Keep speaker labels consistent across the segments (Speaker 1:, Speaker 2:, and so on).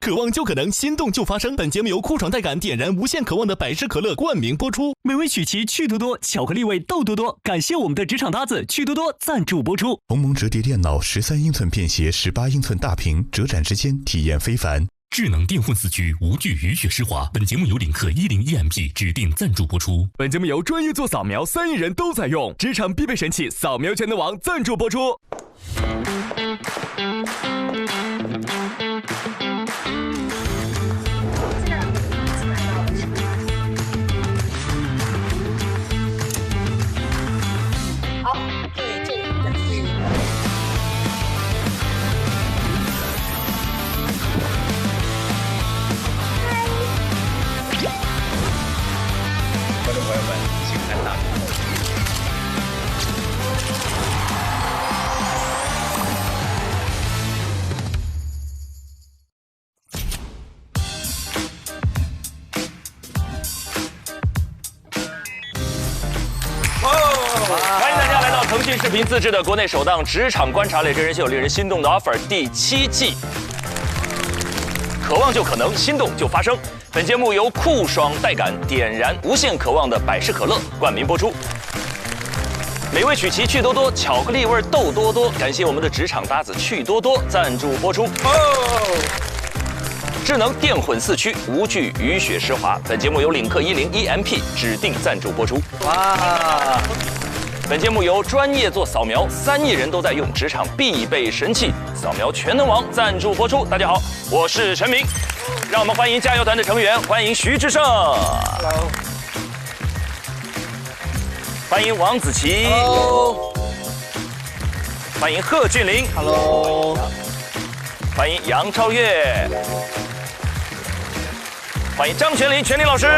Speaker 1: 渴望就可能，心动就发生。本节目由酷爽带感点燃无限渴望的百事可乐冠名播出。
Speaker 2: 美味曲奇趣多多，巧克力味豆多多。感谢我们的职场搭子趣多多赞助播出。
Speaker 3: 鸿蒙折叠电脑13英寸便携18英寸大屏，折展之间体验非凡。
Speaker 4: 智能电混4驱无惧雨雪湿滑。本节目由领克101MP 指定赞助播出。
Speaker 5: 本节目由专业做扫描3亿人都在用，职场必备神器扫描全能王赞助播出。
Speaker 6: 腾讯视频自制的国内首档职场观察类真人秀《令人心动的 offer》第7季，渴望就可能，心动就发生。本节目由酷爽带感点燃无限渴望的百事可乐冠名播出。美味曲奇趣多多，巧克力味豆多多。感谢我们的职场搭子趣多多赞助播出。智能电混4驱，无惧雨雪湿滑。本节目由领克101MP 指定赞助播出。哇！本节目由专业做扫描3亿人都在用，职场必备神器扫描全能王赞助播出。大家好，我是陈明，让我们欢迎加油团的成员，欢迎徐志胜 ，Hello， 欢迎王子琪 ，Hello， 欢迎贺峻霖 ，Hello， 欢迎杨超越，欢迎张全林，全林老师，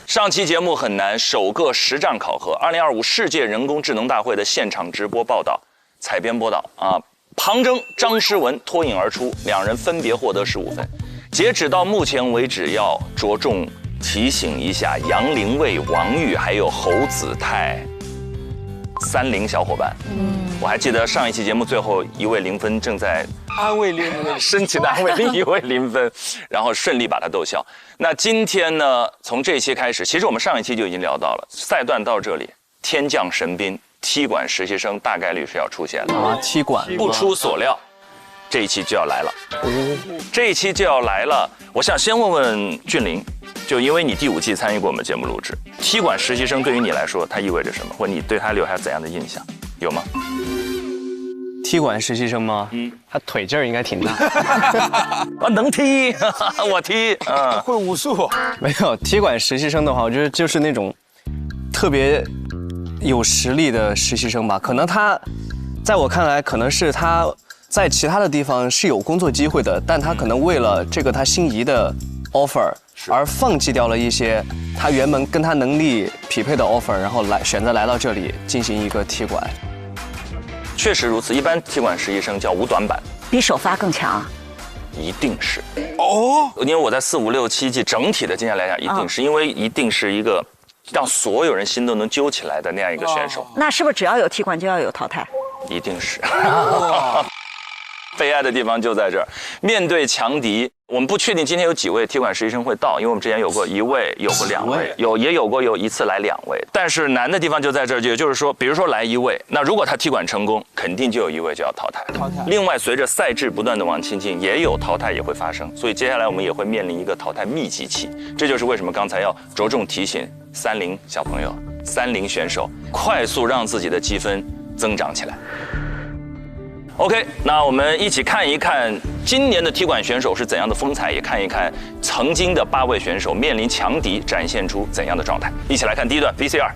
Speaker 6: 上期节目很难，首个实战考核，2025世界人工智能大会的现场直播报道，采编播导啊，庞征、张诗文脱颖而出，两人分别获得15分。截止到目前为止，要着重提醒一下杨凌卫、王玉还有侯子泰30小伙伴。我还记得上一期节目最后一位0分正在
Speaker 7: 安慰另一位，
Speaker 6: 深情的安慰另一位0分，然后顺利把他逗笑。那今天呢，从这一期开始，其实我们上一期就已经聊到了，赛段到这里，天降神兵，踢馆实习生大概率是要出现的
Speaker 7: 啊，踢馆
Speaker 6: 不出所料，这一期就要来了，这一期就要来了。我想先问问峻霖，就因为你第5季参与过我们节目录制，踢馆实习生对于你来说，它意味着什么，或你对他留下怎样的印象，有吗？
Speaker 7: 踢馆实习生吗？他腿劲儿应该挺大。
Speaker 6: 啊，能踢，我踢，
Speaker 7: 会武术。没有踢馆实习生的话，我觉得就是那种特别有实力的实习生吧。可能他，在我看来，可能是他在其他的地方是有工作机会的，但他可能为了这个他心仪的 offer 而放弃掉了一些他原本跟他能力匹配的 offer， 然后选择来到这里进行一个踢馆。
Speaker 6: 确实如此，一般踢馆实习生叫无短板，
Speaker 8: 比首发更强啊，
Speaker 6: 一定是哦。因为我在4、5、6、7季整体的经验来讲，一定是因为一定是一个让所有人心都能揪起来的那样一个选手。
Speaker 8: 那是不是只要有踢馆就要有淘汰？
Speaker 6: 一定是。悲哀的地方就在这儿，面对强敌，我们不确定今天有几位踢馆实习生会到，因为我们之前有过1位，有过2位，也有过一次来2位。但是难的地方就在这儿，也就是说，比如说来1位，那如果他踢馆成功，肯定就有1位就要淘汰。另外，随着赛制不断的往前进，也有淘汰也会发生，所以接下来我们也会面临一个淘汰密集期。这就是为什么刚才要着重提醒30小朋友、30选手，快速让自己的积分增长起来。OK， 那我们一起看一看今年的踢馆选手是怎样的风采，也看一看曾经的8位选手面临强敌展现出怎样的状态。一起来看第一段 VCR。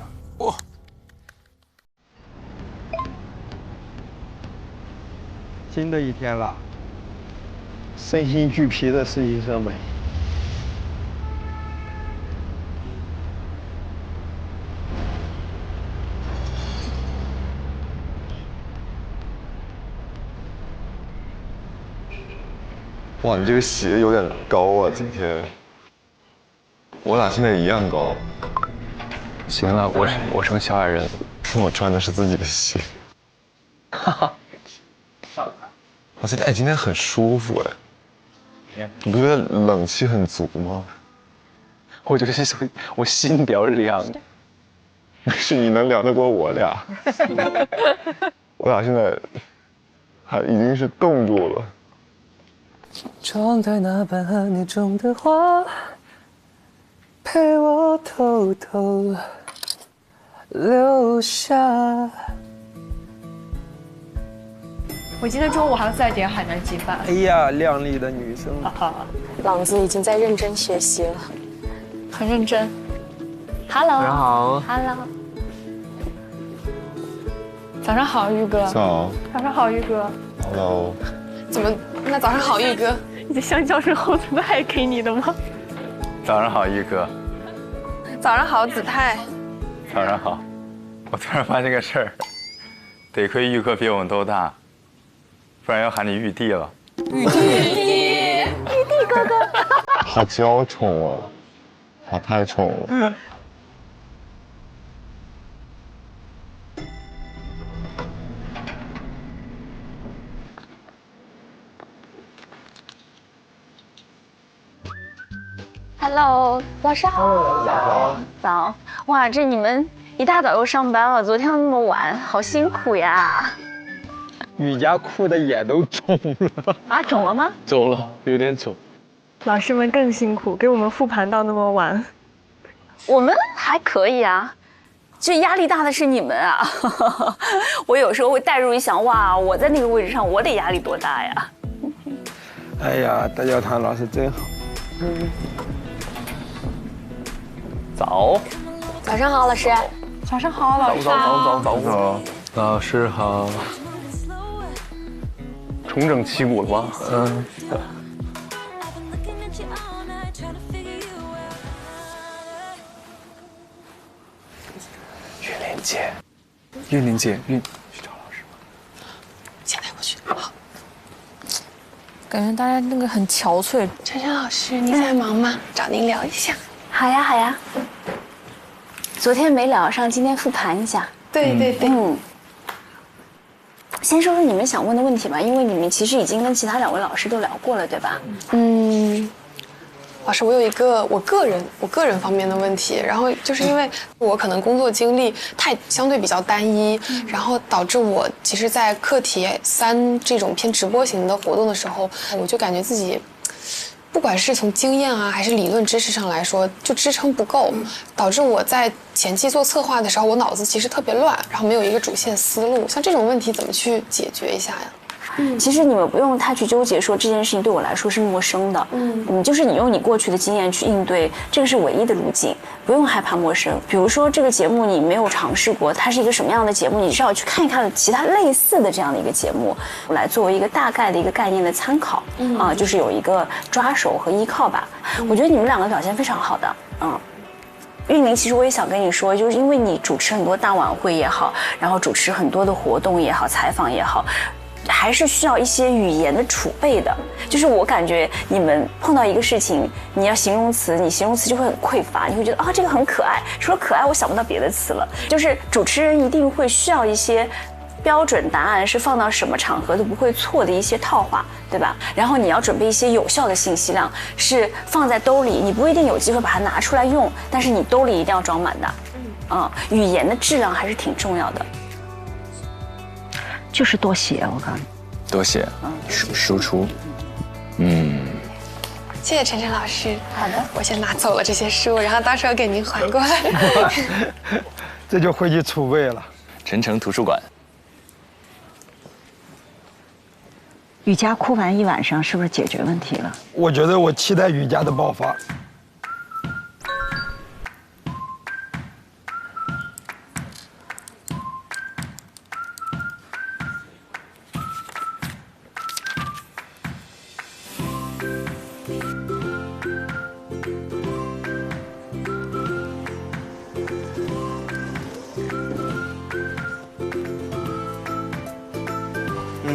Speaker 9: 新的一天了，身心俱疲的实习生们。
Speaker 10: 哇，你这个鞋有点高啊，今天。我俩现在一样高。
Speaker 7: 行了，我成小矮人。
Speaker 10: 我穿的是自己的鞋。
Speaker 7: 哈哈。
Speaker 10: 而且今天很舒服哎，你不觉得冷气很足吗？
Speaker 7: 我觉得我心比较凉。
Speaker 10: 没事，你能凉得过我俩。我俩现在已经是冻住了。
Speaker 7: 窗台那瓣和你种的花，陪我偷偷留下。
Speaker 11: 我今天中午还要再点海南鸡饭。
Speaker 9: 哎呀，靓丽的女生，
Speaker 11: 朗子已经在认真学习了，很认真。Hello，
Speaker 7: 早上好。
Speaker 11: Hello， 早上好，玉哥。
Speaker 10: 早。
Speaker 11: 早上好，玉哥。
Speaker 10: Hello。
Speaker 11: 怎么？那早上好，玉哥。你的香蕉是后子泰给你的吗？
Speaker 7: 早上好，玉哥。
Speaker 11: 早上好，子泰。
Speaker 7: 早上好。我突然发现个事儿，得亏玉哥比我们都大，不然要喊你玉帝了。
Speaker 11: 玉帝哥哥。
Speaker 10: 好娇宠哦，好太宠了。
Speaker 11: Hello， 老师好。早。哇，这你们一大早又上班了，昨天那么晚，好辛苦呀。
Speaker 9: 瑜伽裤的眼都肿了。
Speaker 11: 啊，肿了吗？
Speaker 7: 肿了，有点肿。
Speaker 11: 老师们更辛苦，给我们复盘到那么晚。我们还可以啊，就压力大的是你们啊。我有时候会代入一想，哇，我在那个位置上，我得压力多大呀？
Speaker 9: 哎呀，大教堂老师真好。
Speaker 7: 早。
Speaker 11: 早上好，老师。早上好，老师好。
Speaker 7: 早。老师好。重整旗鼓了吗？嗯。玉玲姐，去找老师吗？
Speaker 11: 现在过去。好。感觉大家那个很憔悴。晨晨老师，你在忙吗？找您聊一下。好呀，好呀。昨天没聊上，今天复盘一下。对对对。先说说你们想问的问题吧，因为你们其实已经跟其他2位老师都聊过了，对吧？
Speaker 12: 老师，我有一个我个人方面的问题，然后就是因为我可能工作经历相对比较单一，然后导致我其实，在课题3这种偏直播型的活动的时候，我就感觉自己，不管是从经验啊还是理论知识上来说，就支撑不够，导致我在前期做策划的时候，我脑子其实特别乱，然后没有一个主线思路。像这种问题怎么去解决一下呀？
Speaker 11: 其实你们不用太去纠结说这件事情对我来说是陌生的，就是你用你过去的经验去应对，这个是唯一的路径，不用害怕陌生。比如说这个节目你没有尝试过，它是一个什么样的节目，你是要去看一看其他类似的这样的一个节目，来作为一个大概的一个概念的参考，就是有一个抓手和依靠吧。我觉得你们2个表现非常好的，玉玲，其实我也想跟你说，就是因为你主持很多大晚会也好，然后主持很多的活动也好，采访也好。还是需要一些语言的储备的，就是我感觉你们碰到一个事情，你要形容词，你形容词就会很匮乏，你会觉得这个很可爱，除了可爱我想不到别的词了。就是主持人一定会需要一些标准答案，是放到什么场合都不会错的一些套话，对吧？然后你要准备一些有效的信息量，是放在兜里，你不一定有机会把它拿出来用，但是你兜里一定要装满的。语言的质量还是挺重要的。就是多写，我告诉你，
Speaker 7: 多写，输出，
Speaker 12: 谢谢晨晨老师。
Speaker 11: 好的，
Speaker 12: 我先拿走了这些书，然后到时候给您还过来。
Speaker 9: 这就回去储备了。
Speaker 7: 晨晨图书馆。
Speaker 8: 瑜伽哭完一晚上，是不是解决问题了？
Speaker 9: 我觉得我期待瑜伽的爆发。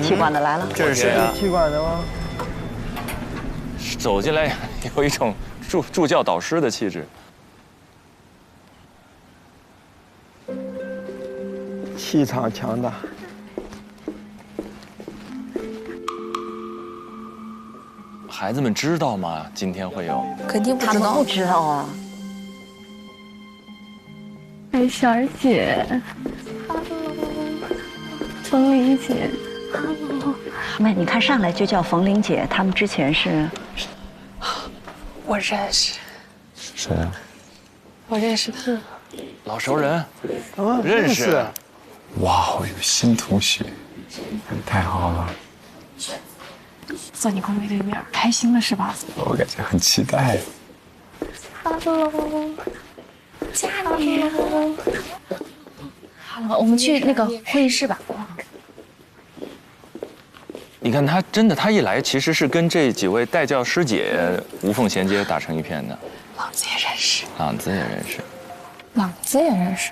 Speaker 8: 踢馆的来了，
Speaker 7: 这是谁啊？
Speaker 9: 踢馆的吗？
Speaker 6: 走进来有一种助教导师的气质。
Speaker 9: 气场强大。
Speaker 6: 孩子们知道吗？今天会有？
Speaker 11: 肯定不
Speaker 8: 知道，他们不知道啊。
Speaker 13: 哎，小儿姐，冯玲姐，
Speaker 8: 妹，你看上来就叫冯玲姐，他们之前是，
Speaker 12: 我认识。
Speaker 10: 谁啊？
Speaker 12: 我认识他。
Speaker 6: 老熟人，
Speaker 9: 啊，
Speaker 6: 认识。
Speaker 10: 哇，我有新同学，太好了！
Speaker 12: 坐你公妹对面，开心了是吧？
Speaker 10: 我感觉很期待。
Speaker 11: Hello， 家里。好了，我们去那个会议室吧。
Speaker 6: 你看他真的，他一来其实是跟这几位带教师姐无缝衔接，打成一片的。
Speaker 12: 朗子也认识。
Speaker 6: 朗子也认识。
Speaker 12: 朗子也认识。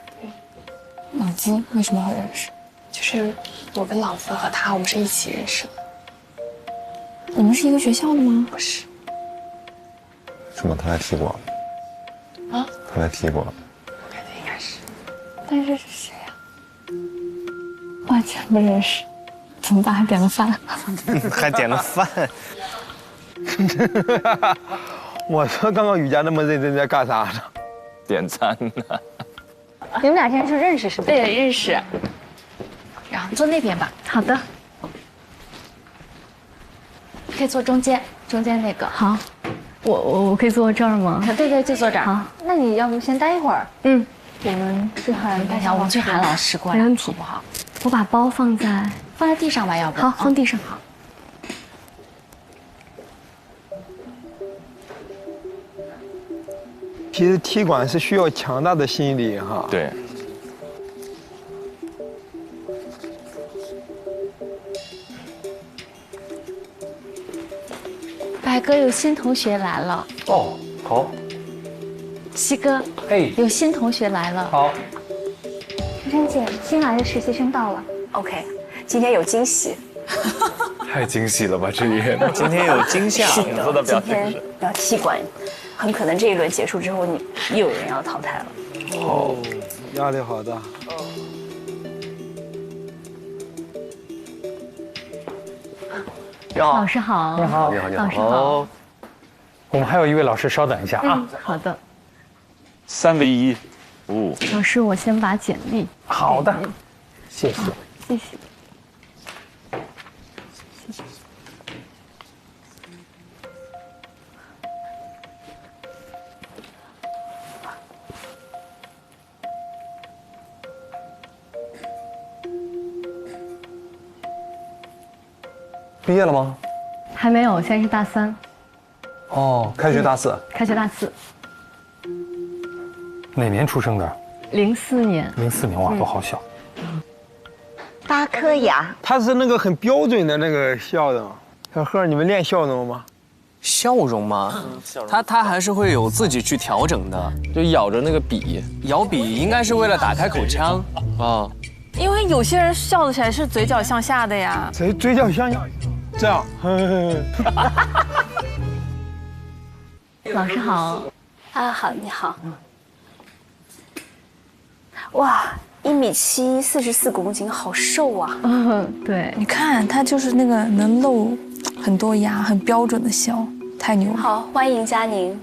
Speaker 12: 朗子为什么会认识？就是我跟朗子和他，我们是一起认识的。
Speaker 11: 你们是一个学校的吗？
Speaker 12: 不是。
Speaker 10: 是吗？他来踢过。
Speaker 12: 啊？
Speaker 10: 他来踢过。
Speaker 12: 我感觉应该是。
Speaker 13: 但是是谁呀？完全不认识。怎么办？还点了饭。
Speaker 7: 还点了饭。
Speaker 9: 我说刚刚雨佳那么认真在干啥呢？
Speaker 6: 点餐呢。
Speaker 11: 你们俩现在是认识是吗？
Speaker 13: 对，认识。
Speaker 11: 然后坐那边吧。
Speaker 13: 好的。
Speaker 11: 可以坐中间，中间那个。
Speaker 13: 好。我可以坐这儿吗？
Speaker 11: 对，就坐这儿。
Speaker 13: 好。
Speaker 11: 那你要不先待一会儿？
Speaker 13: 嗯。我们去喊。
Speaker 11: 等一下，我们去喊老师过来，
Speaker 13: 没问题，
Speaker 11: 好不好？
Speaker 13: 我把包放在
Speaker 11: 地上吧，要不？
Speaker 13: 好，放地上。好。
Speaker 9: 其实踢馆是需要强大的心理哈。
Speaker 6: 对。
Speaker 11: 白哥有新同学来了。
Speaker 14: 哦，好。
Speaker 11: 西哥，
Speaker 14: 哎，
Speaker 11: 有新同学来了。
Speaker 14: 好。
Speaker 11: 珊珊姐，新来的实习生到了。OK， 今天有惊喜。
Speaker 10: 太惊喜了吧！这也
Speaker 7: 今天有惊吓。
Speaker 11: 是的，今天要踢馆，很可能这一轮结束之后，你又有人要淘汰了。
Speaker 9: 哦，压力好大。
Speaker 14: 你好，
Speaker 13: 老师好。
Speaker 14: 你好，你好，
Speaker 13: 老师好。
Speaker 14: 我们还有一位老师，稍等一下啊。
Speaker 13: 好的。
Speaker 6: 3为1。哦。
Speaker 13: 老师，我先把简历。
Speaker 14: 好的。谢谢。
Speaker 13: 谢谢。
Speaker 14: 毕业了吗？
Speaker 13: 还没有，现在是大3。
Speaker 14: 哦，开学大4。
Speaker 13: 开学大4。
Speaker 14: 哪年出生的
Speaker 13: ？04年。
Speaker 14: 04年，哇，都好小。
Speaker 8: 8颗牙。
Speaker 9: 他是那个很标准的那个笑容。小贺，你们练笑容吗？
Speaker 7: 笑容吗？他还是会有自己去调整的，
Speaker 6: 就咬着那个笔，
Speaker 7: 咬笔应该是为了打开口腔啊。
Speaker 15: 因为有些人笑起来是嘴角向下的呀。
Speaker 9: 嘴角向下，这样。
Speaker 13: 老师好。
Speaker 11: 啊，好，你好。哇，1米7， 44公斤，好瘦啊。
Speaker 13: 对，
Speaker 15: 你看他就是那个能露很多牙，很标准的笑，太牛了。
Speaker 11: 好，欢迎佳宁。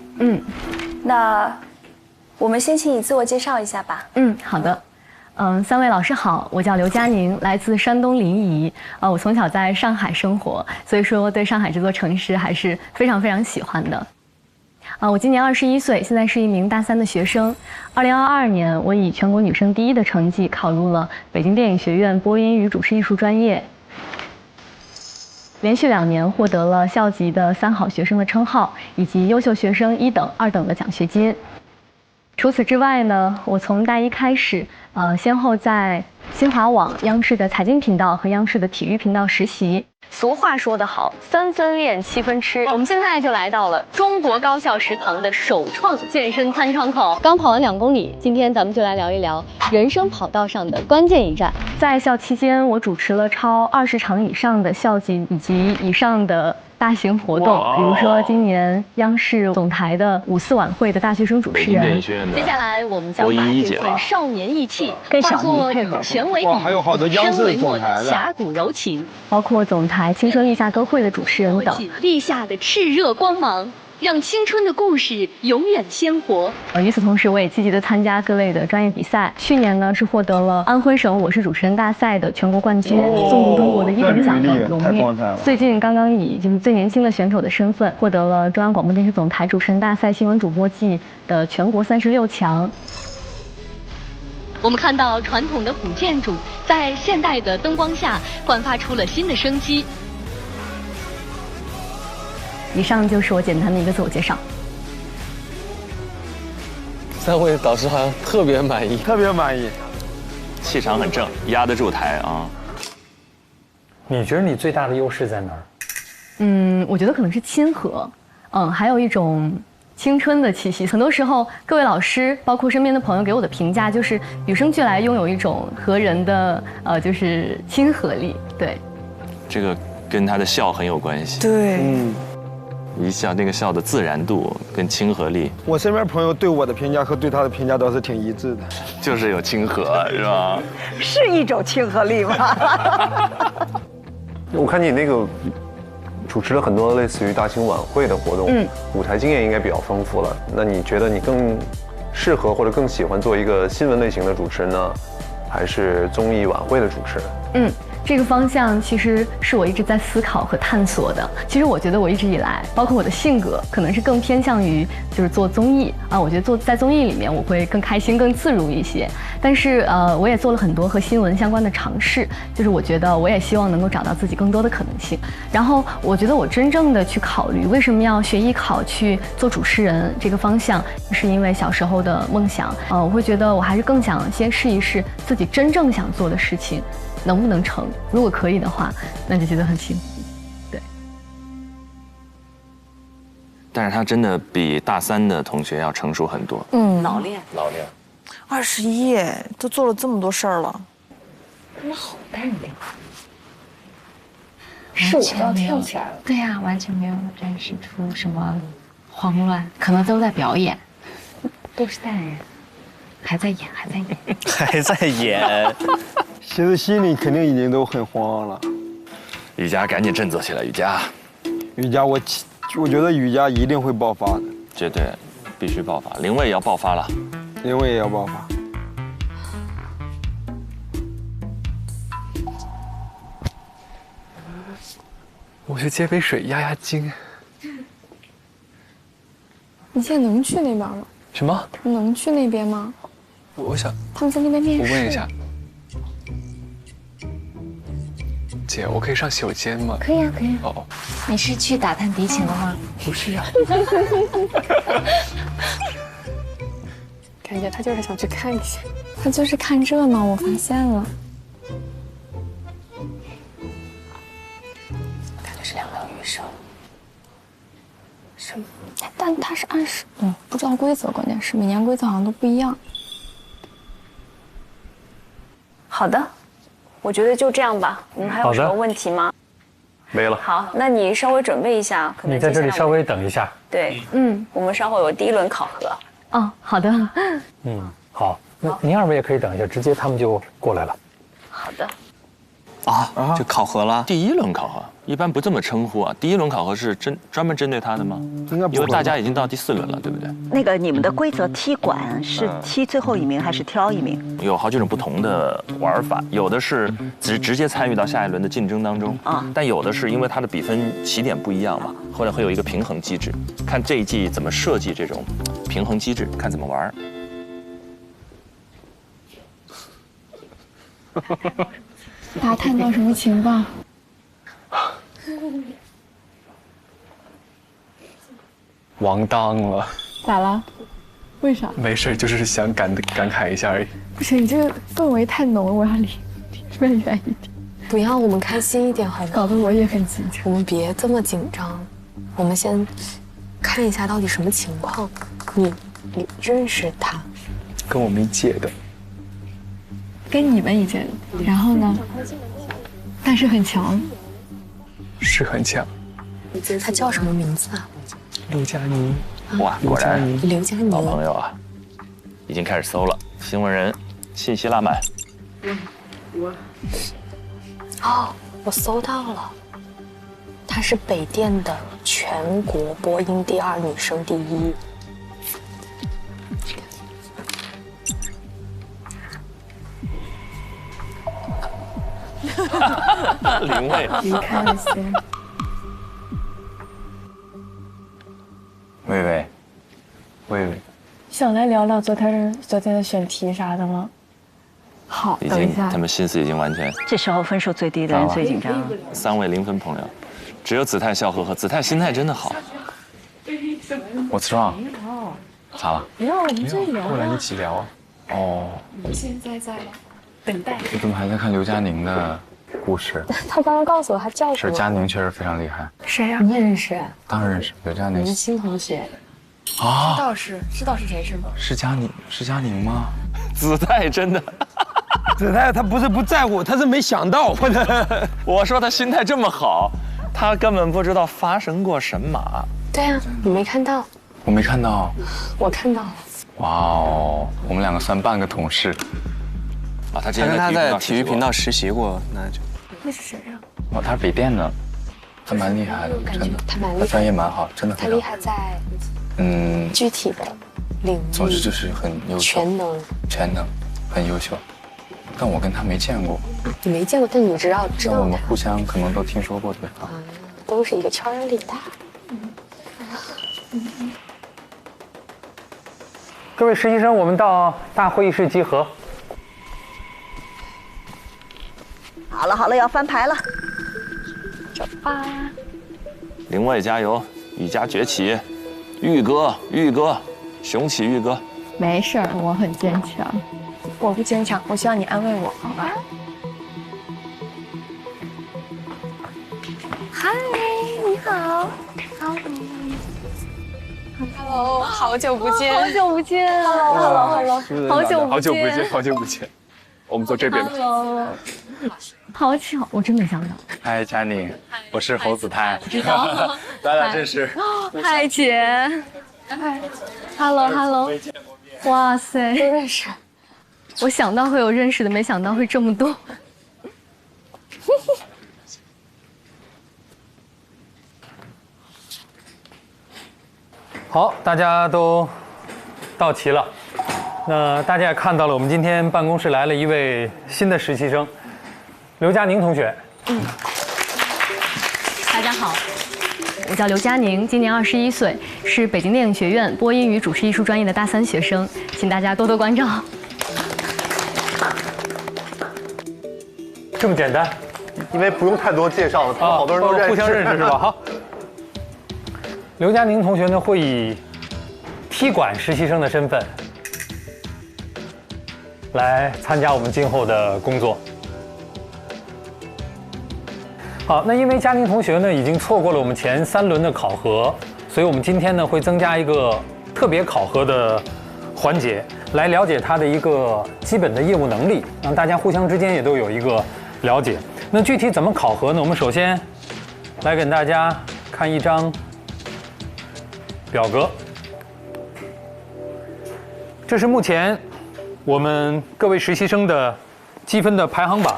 Speaker 11: 那我们先请你自我介绍一下吧。
Speaker 13: 好的。3位老师好，我叫刘佳宁，来自山东临沂。我从小在上海生活，所以说对上海这座城市还是非常非常喜欢的。我今年21岁，现在是一名大3的学生。2022年，我以全国女生第1的成绩考入了北京电影学院播音与主持艺术专业，连续2年获得了校级的3好学生的称号，以及优秀学生1等、2等的奖学金。除此之外呢，我从大1开始，先后在新华网、央视的财经频道和央视的体育频道实习。俗话说得好，3分练7分吃。我们现在就来到了中国高校食堂的首创健身餐窗口。刚跑完2公里，今天咱们就来聊一聊人生跑道上的关键一战。在校期间，我主持了超20场以上的校级以及以上的大型活动，比如说今年央视总台的5·4晚会的大学生主持人。接下来我们将把这份少年意气化作
Speaker 16: 权为
Speaker 9: 哇，还有好多央视总台的，
Speaker 16: 侠骨柔情，
Speaker 13: 包括总台《青春立夏歌会》的主持人等。
Speaker 16: 立夏的炽热光芒，让青春的故事永远鲜活。
Speaker 13: 与此同时，我也积极的参加各类的专业比赛。去年呢是获得了安徽省我是主持人大赛的全国冠军，纵横中国的1等奖的荣誉。最近刚刚以就是最年轻的选手的身份，获得了中央广播电视总台主持人大赛新闻主播季的全国36强。
Speaker 16: 我们看到传统的古建筑在现代的灯光下焕发出了新的生机。
Speaker 13: 以上就是我简单的一个自我介绍。
Speaker 7: 3位导师好像特别满意，
Speaker 9: 特别满意，
Speaker 6: 气场很正，压得住台啊。
Speaker 14: 你觉得你最大的优势在哪儿？
Speaker 13: 我觉得可能是亲和，还有一种青春的气息。很多时候，各位老师，包括身边的朋友给我的评价，就是与生俱来拥有一种和人的就是亲和力。对，
Speaker 6: 这个跟他的笑很有关系。
Speaker 15: 对，
Speaker 6: 一笑那个笑的自然度跟亲和力。
Speaker 9: 我身边朋友对我的评价和对他的评价都是挺一致的，
Speaker 6: 就是有亲和，是吧？
Speaker 8: 是一种亲和力吗？
Speaker 14: 我看你那个主持了很多类似于大型晚会的活动，舞台经验应该比较丰富了。那你觉得你更适合或者更喜欢做一个新闻类型的主持人呢，还是综艺晚会的主持人？
Speaker 13: 这个方向其实是我一直在思考和探索的。其实我觉得我一直以来，包括我的性格，可能是更偏向于就是做综艺啊。我觉得在综艺里面我会更开心、更自如一些。但是我也做了很多和新闻相关的尝试，就是我觉得我也希望能够找到自己更多的可能性。然后我觉得我真正的去考虑为什么要学艺考去做主持人这个方向，是因为小时候的梦想。我会觉得我还是更想先试一试自己真正想做的事情。能不能成？如果可以的话，那就觉得很幸福。对。
Speaker 6: 但是他真的比大3的同学要成熟很多。
Speaker 11: 老练。
Speaker 15: 21，都做了这么多事儿了。
Speaker 11: 他们好淡定。
Speaker 17: 是我要跳起来了。对呀，完全没有展示出什么慌乱，可能都在表演，都是淡然，还在演。
Speaker 7: 还在演。
Speaker 9: 其实心里肯定已经都很慌了。
Speaker 6: 雨佳赶紧振作起来，雨佳，
Speaker 9: 我觉得雨佳一定会爆发的，
Speaker 6: 绝对必须爆发。林蔚也要爆发了，
Speaker 9: 林蔚也要爆发。
Speaker 7: 我去接杯水压压惊。
Speaker 12: 你现在能去那边吗？
Speaker 7: 什么？
Speaker 12: 能去那边吗？
Speaker 7: 我想
Speaker 12: 他们在那边面试。
Speaker 7: 我问一下。 姐，我可以上洗手间吗？
Speaker 17: 可以啊，可以。
Speaker 7: 哦，
Speaker 17: 你是去打探敌情的吗？
Speaker 7: 不是呀。
Speaker 12: 感觉他就是想去看一下，他就是看热闹。我发现了，
Speaker 17: 感觉是2秒预设。
Speaker 12: 什么？但他是按时，不知道规则，关键是每年规则好像都不一样。
Speaker 11: 好的。 我觉得就这样吧。你们还有什么问题吗？
Speaker 14: 没了。
Speaker 11: 好，那你稍微准备一下，可能
Speaker 14: 你在这里稍微等一下。
Speaker 11: 对，我们稍后有第1轮考核。
Speaker 13: 哦，好的。
Speaker 14: 好，那您2位也可以等一下，直接他们就过来了。
Speaker 11: 好的。
Speaker 7: 就考核了。
Speaker 6: 第1轮考核一般不这么称呼啊。第1轮考核是专门针对他的吗？
Speaker 9: 应该不。
Speaker 6: 因为大家已经到第4轮了，对不对？
Speaker 8: 那个你们的规则踢馆是踢最后1名还是挑1名？
Speaker 6: 有好几种不同的玩法，有的是直接参与到下一轮的竞争当中但有的是因为它的比分起点不一样嘛，后来会有一个平衡机制，看这一季怎么设计这种平衡机制，看怎么玩。
Speaker 12: 打探到什么情报？
Speaker 7: 完蛋了！
Speaker 12: 咋了？为啥？
Speaker 7: 没事，就是想感慨一下而已。
Speaker 12: 不是你这个氛围太浓了，我要离远一点。不要，我们开心一点好吗？搞得我也很紧张。我们别这么紧张，我们先看一下到底什么情况。你认识他？
Speaker 7: 跟我没借的。
Speaker 12: 跟你们以前，然后呢？但是很强。
Speaker 7: 是很强。
Speaker 12: 他叫什么名字啊？
Speaker 7: 刘佳妮。
Speaker 6: 哇，果然
Speaker 12: 刘佳妮
Speaker 6: 老朋友啊，已经开始搜了。新闻人信息拉满。
Speaker 12: 哦，我搜到了，她是北电的全国播音第2，女生第1。
Speaker 6: 林蔚，
Speaker 15: 你看一些。
Speaker 18: 薇薇，
Speaker 15: 想来聊聊昨天的选题啥的吗？好，等一下。
Speaker 6: 他们心思已经完全。
Speaker 8: 这时候分数最低的人最紧张。
Speaker 6: 3位0分朋友，只有子泰笑呵呵，子泰心态真的好。
Speaker 18: 我吃饭。咋了？
Speaker 15: 没有，我们这聊。
Speaker 18: 过来一起聊。哦。
Speaker 15: 我们现在在等待。
Speaker 18: 我怎么还在看刘嘉宁的故事？
Speaker 12: 他刚刚告诉我，他叫过。
Speaker 18: 是嘉宁确实非常厉害。
Speaker 15: 谁呀？你也认识？
Speaker 18: 当然认识，刘嘉宁。
Speaker 15: 明星同学。
Speaker 18: 啊。
Speaker 15: 知道是谁是吗？
Speaker 18: 是嘉宁吗？
Speaker 6: 子泰真的。
Speaker 9: 子泰他不是不在乎，他是没想到。
Speaker 6: 我说他心态这么好，他根本不知道发生过神马。
Speaker 12: 对啊，你没看到？
Speaker 18: 我没看到。
Speaker 12: 我看到了。
Speaker 18: 哇哦，我们2个算半个同事。
Speaker 6: 啊，他
Speaker 7: 跟他在体育频道实习过，那就。
Speaker 15: 那是谁呀？
Speaker 18: 哦，他是北电的，他蛮厉害的，真的。
Speaker 12: 他蛮厉害，
Speaker 18: 他专业蛮好，真的。
Speaker 12: 他厉害在具体的领域。
Speaker 18: 总之就是很优秀。全能，很优秀。但我跟他没见过。
Speaker 12: 你没见过，但你知道他。
Speaker 18: 我们互相可能都听说过对方。
Speaker 12: 都是一个圈里的。
Speaker 19: 各位实习生，我们到大会议室集合。
Speaker 8: 好了，要翻牌了。
Speaker 12: 走吧。
Speaker 6: 林蔚加油，雨佳崛起，玉哥，雄起玉哥。
Speaker 13: 没事儿，我很坚强。
Speaker 15: 我不坚强，我希望你安慰我，好吧？
Speaker 12: 嗨，你好。Hello， 好久不见。
Speaker 15: 好久不见。Hello， 好久
Speaker 18: 不见。我们坐这边吧。
Speaker 13: Hello， 好巧，我真没想到。
Speaker 18: 嗨，佳宁，我是侯子泰。
Speaker 13: 知道。
Speaker 18: 咱俩认识。
Speaker 13: 嗨，姐。嗨 ，Hello。哇塞，
Speaker 12: 都认识。
Speaker 13: 我想到会有认识的，没想到会这么多。
Speaker 19: 好，大家都到齐了。那大家也看到了，我们今天办公室来了一位新的实习生，刘嘉宁同学。
Speaker 13: 大家好，我叫刘嘉宁，今年21岁，是北京电影学院播音与主持艺术专业的大3学生，请大家多多关照。
Speaker 19: 这么简单？
Speaker 14: 因为不用太多介绍了，他们好多人都认识，
Speaker 19: 互相认识是吧？好。刘嘉宁同学呢，会以踢馆实习生的身份来参加我们今后的工作。好，那因为嘉宁同学呢已经错过了我们前3轮的考核，所以我们今天呢会增加一个特别考核的环节，来了解他的一个基本的业务能力，让大家互相之间也都有一个了解。那具体怎么考核呢？我们首先来给大家看一张表格，这是目前我们各位实习生的积分的排行榜。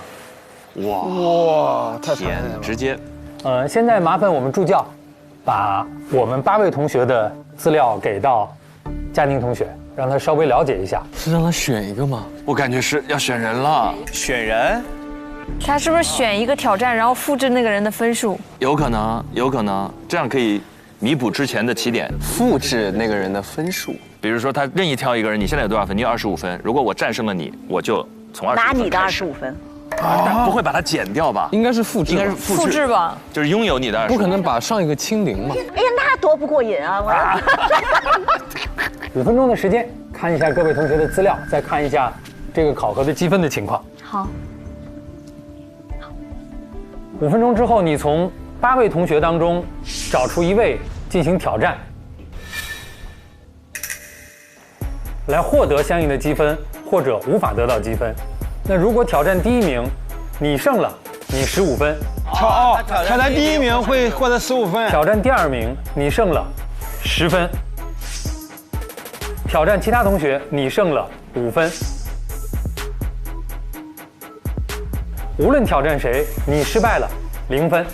Speaker 6: 哇，太甜了，直接。
Speaker 19: 现在麻烦我们助教把我们8位同学的资料给到嘉宁同学，让他稍微了解一下。
Speaker 7: 是让他选一个吗？
Speaker 6: 我感觉是要选人了。
Speaker 7: 选人？
Speaker 15: 他是不是选一个挑战，然后复制那个人的分数？
Speaker 6: 有可能，这样可以弥补之前的起点。
Speaker 7: 复制那个人的分数，
Speaker 6: 比如说他任意挑一个人，你现在有多少分？你有25分。如果我战胜了你，我就从25分
Speaker 8: 拿你的25分。
Speaker 6: 但不会把它减掉吧？
Speaker 7: 应该是复制，
Speaker 6: 应该是
Speaker 15: 复制吧？
Speaker 6: 就是拥有你的25分。
Speaker 7: 不可能把上一个清零嘛？
Speaker 8: 哎呀，那多不过瘾啊
Speaker 19: ！5分钟的时间，看一下各位同学的资料，再看一下这个考核的积分的情况。
Speaker 13: 好。
Speaker 19: 5分钟之后，你从8位同学当中找出1位进行挑战，来获得相应的积分，或者无法得到积分。那如果挑战第1名，你胜了，你15分。
Speaker 9: 挑战第1名会获得15分。
Speaker 19: 挑战第2名，你胜了10分。挑战其他同学，你胜了5分。无论挑战谁，你失败了0分。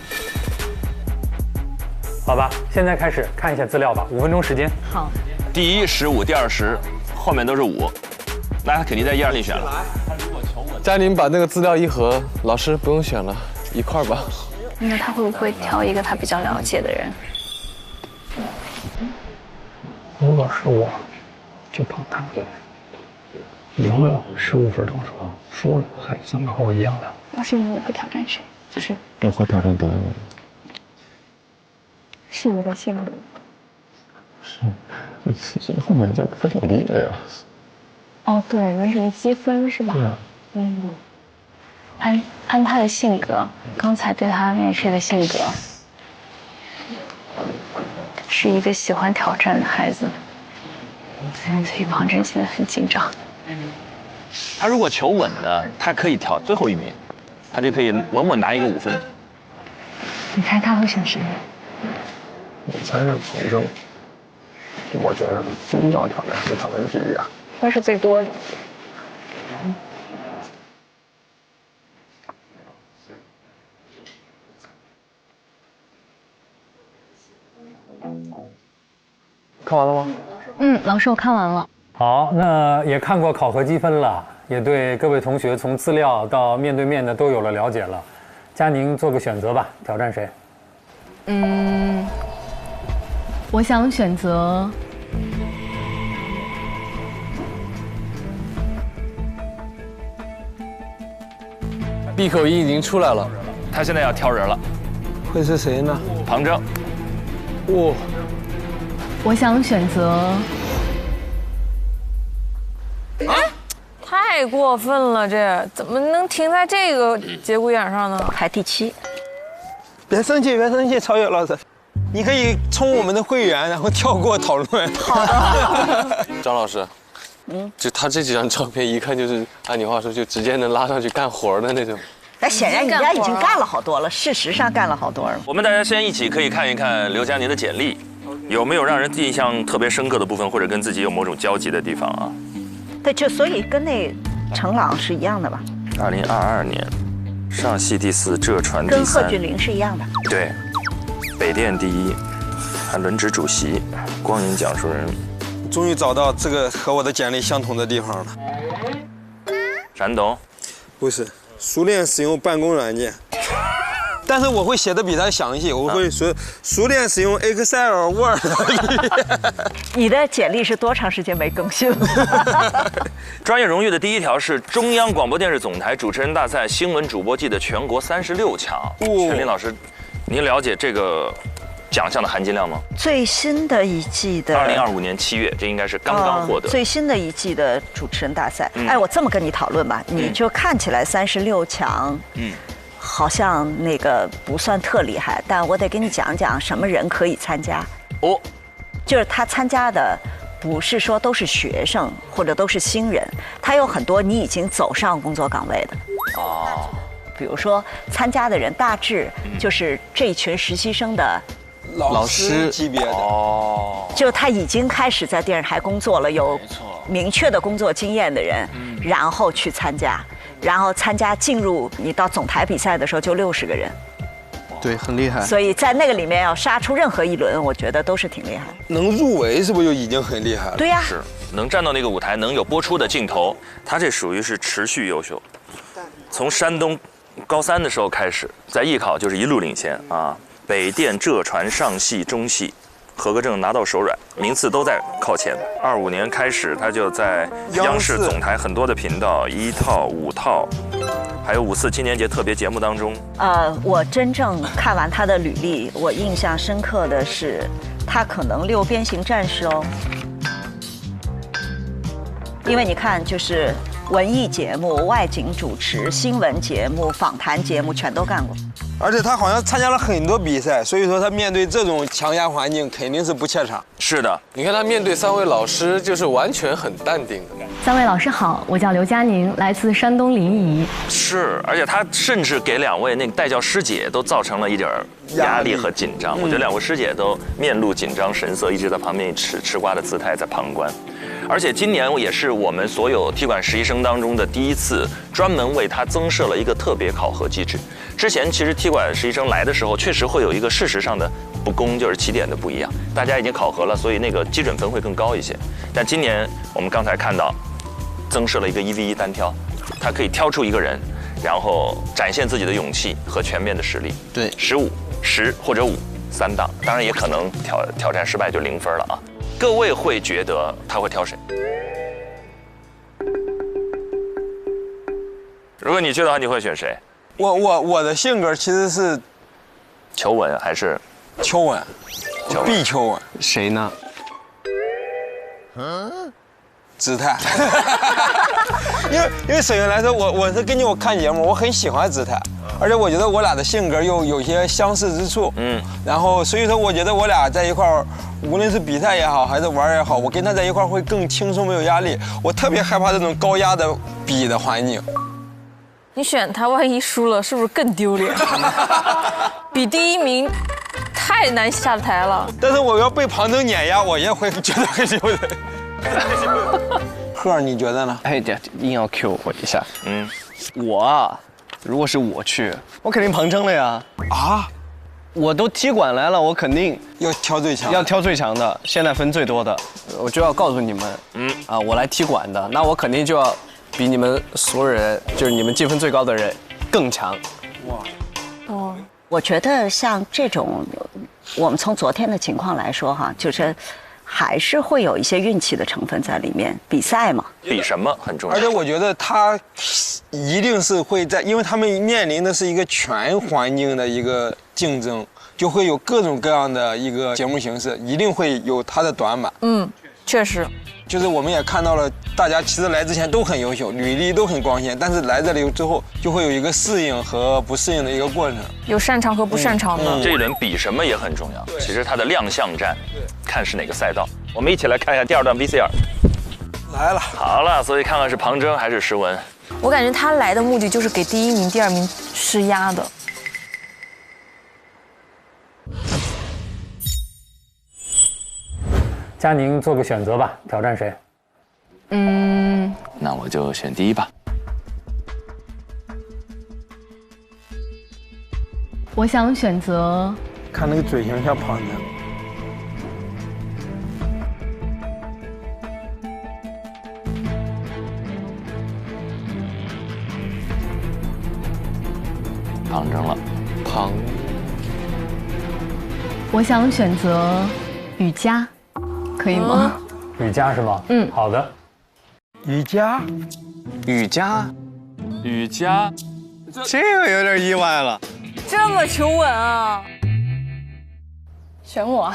Speaker 19: 好吧，现在开始看一下资料吧，5分钟时间。
Speaker 13: 好。
Speaker 6: 第一15，第二10，后面都是5，那他肯定在1、2里选了。
Speaker 20: 佳宁把那个资料一合，老师不用选了，一块儿吧。
Speaker 11: 那他会不会挑一个他比较了解的人？
Speaker 19: 如果是我，就帮他赢了15分钟数，输了还3个和我一样的。
Speaker 11: 老师，你会挑战谁？就是
Speaker 10: 我会挑战德文。
Speaker 11: 是你的性格。
Speaker 10: 是，其实后面这个分挺低的呀。
Speaker 11: 哦，对，那是积分是吧？
Speaker 10: 对啊。
Speaker 11: 按他的性格，刚才对他面试的性格，是一个喜欢挑战的孩子，所以庞真现在很紧张。
Speaker 6: 他如果求稳的，他可以挑最后一名，他就可以稳稳拿一个5分。
Speaker 11: 你猜他会选谁？
Speaker 10: 我猜是彭正。我觉得真要挑战是挑战第一啊。
Speaker 11: 分是最多的。
Speaker 20: 看完了吗？
Speaker 13: 老师，我看完了。
Speaker 19: 好，那也看过考核积分了，也对各位同学从资料到面对面的都有了了解了。佳宁做个选择吧，挑战谁？
Speaker 13: 我想选择
Speaker 20: 闭口音已经出来了，
Speaker 6: 他现在要挑人了，
Speaker 20: 会是谁呢？
Speaker 6: 庞正。
Speaker 13: 我想选择。
Speaker 15: 太过分了，这怎么能停在这个节骨眼上呢？
Speaker 8: 排第7。
Speaker 9: 别生气，别生气，曹雪老师，你可以充我们的会员，然后跳过讨论。
Speaker 8: 好的。
Speaker 20: 张老师，就他这几张照片，一看就是按你话说，就直接能拉上去干活的那种。
Speaker 8: 那显然人家已经干了好多了，事实上干了好多了。
Speaker 6: 我们大家先一起可以看一看刘佳宁的简历，有没有让人印象特别深刻的部分，或者跟自己有某种交集的地方啊？
Speaker 8: 对，就所以跟那程朗是一样的吧
Speaker 6: ？2022年，上戏第4，浙传第3，
Speaker 8: 跟贺峻霖是一样的。
Speaker 6: 对，北电第1，还轮值主席，光影讲述人。
Speaker 9: 终于找到这个和我的简历相同的地方了。
Speaker 6: 山东？
Speaker 9: 不是，熟练使用办公软件。但是我会写的比他详细，我会熟练使用 Excel、Word。
Speaker 8: 你的简历是多长时间没更新了？
Speaker 6: 专业荣誉的第1条是中央广播电视总台主持人大赛新闻主播季的全国36强。陈林老师，您了解这个奖项的含金量吗？
Speaker 8: 最新的一季的
Speaker 6: 2025年7月，这应该是刚刚获得
Speaker 8: 最新的一季的主持人大赛。哎，我这么跟你讨论吧，你就看起来36强，好像那个不算特厉害，但我得给你讲讲什么人可以参加。就是他参加的不是说都是学生或者都是新人，他有很多你已经走上工作岗位的。比如说参加的人大致就是这一群实习生的
Speaker 9: 老师级别的。
Speaker 8: 就他已经开始在电视台工作了，有明确的工作经验的人，然后去参加。然后参加进入你到总台比赛的时候就60个人，
Speaker 9: 对，很厉害。
Speaker 8: 所以在那个里面要杀出任何一轮，我觉得都是挺厉害。
Speaker 9: 能入围是不是就已经很厉害了？
Speaker 8: 对呀，
Speaker 6: 是能站到那个舞台，能有播出的镜头，他这属于是持续优秀。从山东高3的时候开始，在艺考就是一路领先啊，北电、浙传、上戏、中戏。合格证拿到手软，名次都在靠前。25年开始，他就在央视总台很多的频道，1套、5套，还有5次青年节特别节目当中。
Speaker 8: 我真正看完他的履历，我印象深刻的是，他可能6边形战士哦。因为你看，就是文艺节目、外景主持、新闻节目、访谈节目全都干过。
Speaker 9: 而且他好像参加了很多比赛，所以说他面对这种强压环境肯定是不怯场。
Speaker 6: 是的，
Speaker 20: 你看他面对3位老师就是完全很淡定的。
Speaker 13: 3位老师好，我叫刘佳宁，来自山东临沂。
Speaker 6: 是，而且他甚至给2位那个带教师姐都造成了一点压力和紧张。我觉得2位师姐都面露紧张神色，一直在旁边吃瓜的姿态在旁观。而且今年也是我们所有踢馆实习生当中的第一次专门为他增设了一个特别考核机制。之前其实踢馆实习生来的时候，确实会有一个事实上的不公，就是起点的不一样，大家已经考核了，所以那个基准分会更高一些。但今年我们刚才看到，增设了一个1v1单挑，他可以挑出一个人，然后展现自己的勇气和全面的实力。
Speaker 7: 对
Speaker 6: ，15、10或者5。3档，当然也可能挑战失败就0分了啊！各位会觉得他会挑谁？如果你觉得话，你会选谁？
Speaker 9: 我的性格其实是
Speaker 6: 求稳还是
Speaker 9: 求稳？必求稳。
Speaker 7: 谁呢？
Speaker 9: 姿态。因为首先来说，我是根据我看节目，我很喜欢姿态。而且我觉得我俩的性格又有些相似之处，然后所以说我觉得我俩在一块儿，无论是比赛也好，还是玩也好，我跟他在一块儿会更轻松，没有压力。我特别害怕这种高压的比的环境。
Speaker 15: 你选他，万一输了，是不是更丢脸？比第一名太难下台了。
Speaker 9: 但是我要被庞征碾压，我也会觉得很丢脸。贺，你觉得呢？
Speaker 7: 哎，硬要 Q 我一下。我啊。如果是我去，我肯定庞征了呀！啊，我都踢馆来了，我肯定
Speaker 9: 要挑最强，
Speaker 7: 要挑最强的，现在分最多的，我就要告诉你们，我来踢馆的，那我肯定就要比你们所有人，就是你们积分最高的人更强。
Speaker 8: 哇，我觉得像这种，我们从昨天的情况来说哈，就是还是会有一些运气的成分在里面。比赛嘛，
Speaker 6: 比什么很重要。
Speaker 9: 而且我觉得他一定是会在，因为他们面临的是一个全环境的一个竞争，就会有各种各样的一个节目形式，一定会有他的短板。
Speaker 15: 确实。
Speaker 9: 就是我们也看到了，大家其实来之前都很优秀，履历都很光鲜，但是来这里之后就会有一个适应和不适应的一个过程，
Speaker 15: 有擅长和不擅长的。
Speaker 6: 这一轮比什么也很重要，其实它的亮相战，看是哪个赛道。我们一起来看一下第2段 VCR。
Speaker 9: 来了，
Speaker 6: 好了，所以看看是庞征还是诗文。
Speaker 15: 我感觉他来的目的就是给第1名、第2名施压的。
Speaker 19: 佳宁做个选择吧，挑战谁？
Speaker 18: 那我就选第1吧。
Speaker 13: 我想选择。
Speaker 9: 看那个嘴型像庞征。
Speaker 18: 庞征了，
Speaker 13: 我想选择雨佳，可以吗？
Speaker 19: 雨佳是吗？好的。
Speaker 9: 雨佳，
Speaker 7: 这个有点意外了。
Speaker 15: 这么求稳啊！选我啊！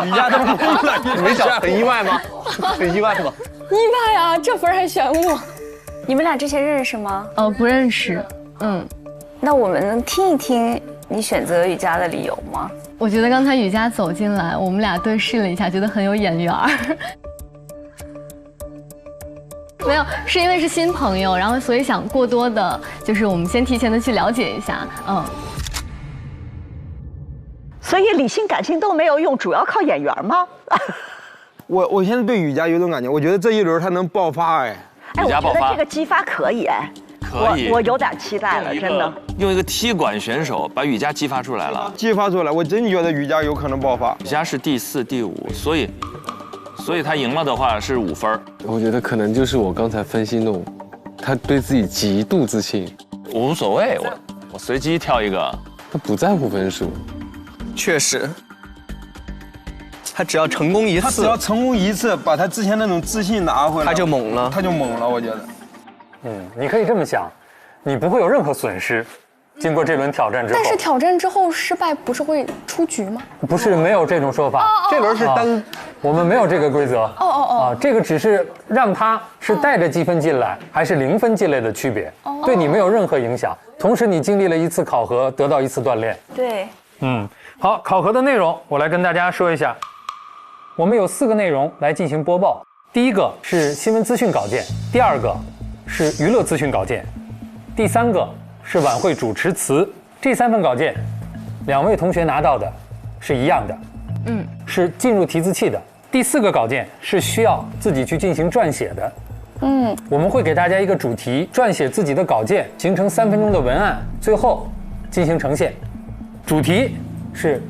Speaker 7: 雨佳都不了，你没想很意外吗？很意外吗？
Speaker 15: 意外啊！这分还选我？
Speaker 11: 你们俩之前认识吗？
Speaker 13: 不认识。
Speaker 11: 那我们能听一听你选择雨佳的理由吗？
Speaker 13: 我觉得刚才雨佳走进来，我们俩对视了一下，觉得很有眼缘儿。没有，是因为是新朋友，然后所以想过多的，就是我们先提前的去了解一下，
Speaker 8: 所以理性感性都没有用，主要靠眼缘吗？
Speaker 9: 我现在对雨佳有种感觉，我觉得这一轮他能爆发
Speaker 6: 雨佳爆发，
Speaker 8: 我觉得这个激发可以
Speaker 6: 可以，
Speaker 8: 我有点期待了，真的。
Speaker 6: 用一个踢馆选手把雨佳激发出来了，
Speaker 9: 我真觉得雨佳有可能爆发。
Speaker 6: 雨佳是第4、第5，所以他赢了的话是5分。
Speaker 20: 我觉得可能就是我刚才分析那种，他对自己极度自信。
Speaker 6: 无所谓，我随机挑一个。
Speaker 20: 他不在乎分数。
Speaker 7: 确实。他只要成功一次，
Speaker 9: 把他之前那种自信拿回来，
Speaker 7: 他就猛了，
Speaker 9: 我觉得。
Speaker 19: 你可以这么想，你不会有任何损失。经过这轮挑战之后，
Speaker 12: 但是挑战之后失败不是会出局吗？
Speaker 19: 不是，没有这种说法。
Speaker 7: 这轮是单，
Speaker 19: 我们没有这个规则。这个只是让他是带着积分进来，还是0分进来的区别，对你没有任何影响。同时，你经历了1次考核，得到1次锻炼。
Speaker 11: 对。
Speaker 19: 好，考核的内容我来跟大家说一下。我们有4个内容来进行播报。第1个是新闻资讯稿件，第2个是娱乐资讯稿件，第3个是晚会主持词。这3份稿件，2位同学拿到的是一样的，是进入提字器的，第4个稿件是需要自己去进行撰写的。我们会给大家一个主题，撰写自己的稿件，形成3分钟的文案，最后进行呈现。主题是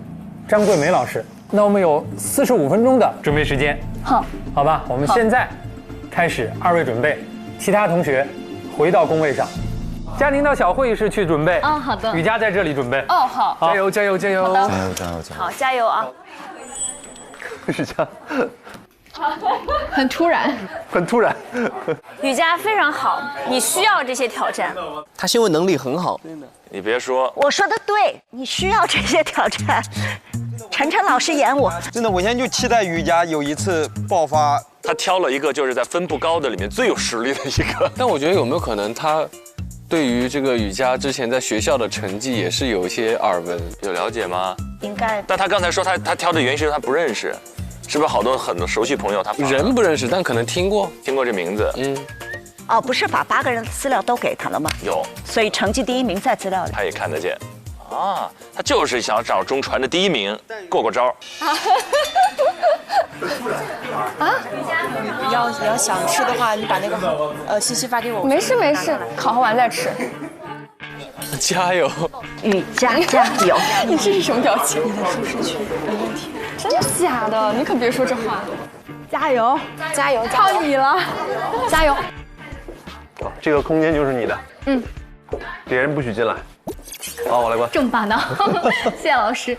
Speaker 19: 张桂梅老师。那我们有45分钟的准备时间。好吧，我们现在开始，2位准备，其他同学回到工位上。佳宁到小会议室去准备。
Speaker 13: 好的。
Speaker 19: 雨佳在这里准备。
Speaker 15: 好，
Speaker 19: 加油加油加油！
Speaker 8: 加油！好，加油啊！
Speaker 14: 雨佳。
Speaker 13: 很突然，
Speaker 14: 很突然。
Speaker 8: 雨佳非常好，你需要这些挑战。
Speaker 7: 他新闻能力很好，
Speaker 6: 真的。你别说，
Speaker 8: 我说的对，你需要这些挑战。晨晨老师演我，
Speaker 9: 真的，我现在就期待雨佳有一次爆发。
Speaker 6: 他挑了一个就是在分布高的里面最有实力的一个。
Speaker 20: 但我觉得有没有可能他对于这个雨佳之前在学校的成绩也是有一些耳闻，
Speaker 6: 有了解吗？
Speaker 8: 应该。
Speaker 6: 但他刚才说他挑的原因是他不认识。是不是很多熟悉朋友他
Speaker 20: 人不认识，但可能听过
Speaker 6: 这名字？
Speaker 8: 不是把8个人的资料都给他了吗？
Speaker 6: 有，
Speaker 8: 所以成绩第1名在资料里。
Speaker 6: 他也看得见，他就是想找中传的第1名，过招。
Speaker 21: 你要想吃的话，你把那个信息发给我。
Speaker 11: 没事，考核完再吃。
Speaker 20: 加油，
Speaker 8: 雨佳加油！
Speaker 11: 你这是什么表情？
Speaker 21: 你的舒适区没问题。
Speaker 11: 真的假的？你可别说这话。
Speaker 21: 加油，
Speaker 11: 加油，靠你了！加油！
Speaker 14: 这个空间就是你的。别人不许进来。好，我来关。
Speaker 13: 这么霸道，谢谢老师。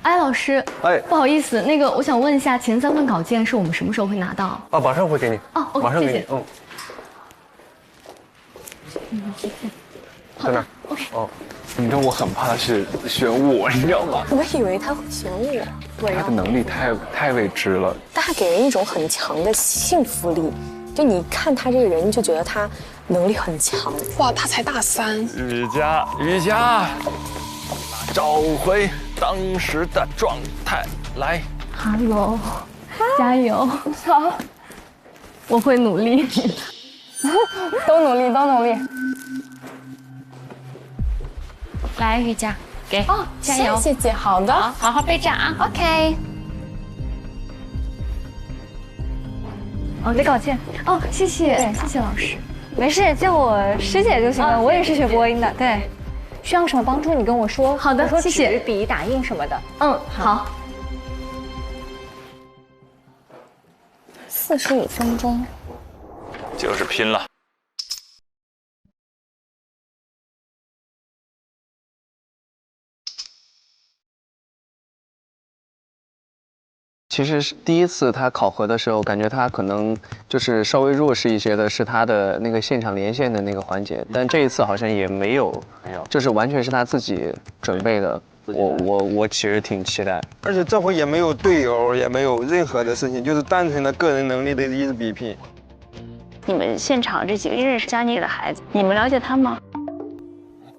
Speaker 13: 老师，不好意思，那个我想问一下，前3份稿件是我们什么时候会拿到？
Speaker 14: 马上会给你。马上给你。在那。
Speaker 13: OK。
Speaker 18: 你知道我很怕他是选我，你知道吗？
Speaker 11: 我以为他会选我。对。
Speaker 18: 他的能力太未知了。
Speaker 11: 但他给人一种很强的幸福力，就你看他这个人，就觉得他能力很强。
Speaker 12: 哇，他才大3。
Speaker 6: 雨佳，找回当时的状态来。
Speaker 13: Hello， 加油！好，我会努力。
Speaker 11: 都努力。
Speaker 17: 来，雨佳，给加油！
Speaker 11: 谢谢姐，好的，
Speaker 17: 好好备战啊。
Speaker 11: OK。
Speaker 13: 没稿件。谢谢老师。
Speaker 22: 没事，叫我师姐就行了。我也是学播音的。对，需要什么帮助你跟我说。
Speaker 13: 好的，谢谢。
Speaker 22: 纸笔打印什么的。
Speaker 13: 好。
Speaker 11: 45分钟。
Speaker 6: 就是拼了。
Speaker 7: 其实是第一次他考核的时候，感觉他可能就是稍微弱势一些的是他的那个现场连线的那个环节，但这一次好像也没有，就是完全是他自己准备的。我其实挺期待，
Speaker 9: 而且这回也没有队友，也没有任何的事情，就是单纯的个人能力的一次比拼。
Speaker 8: 你们现场这几个认识佳妮的孩子，你们了解他吗？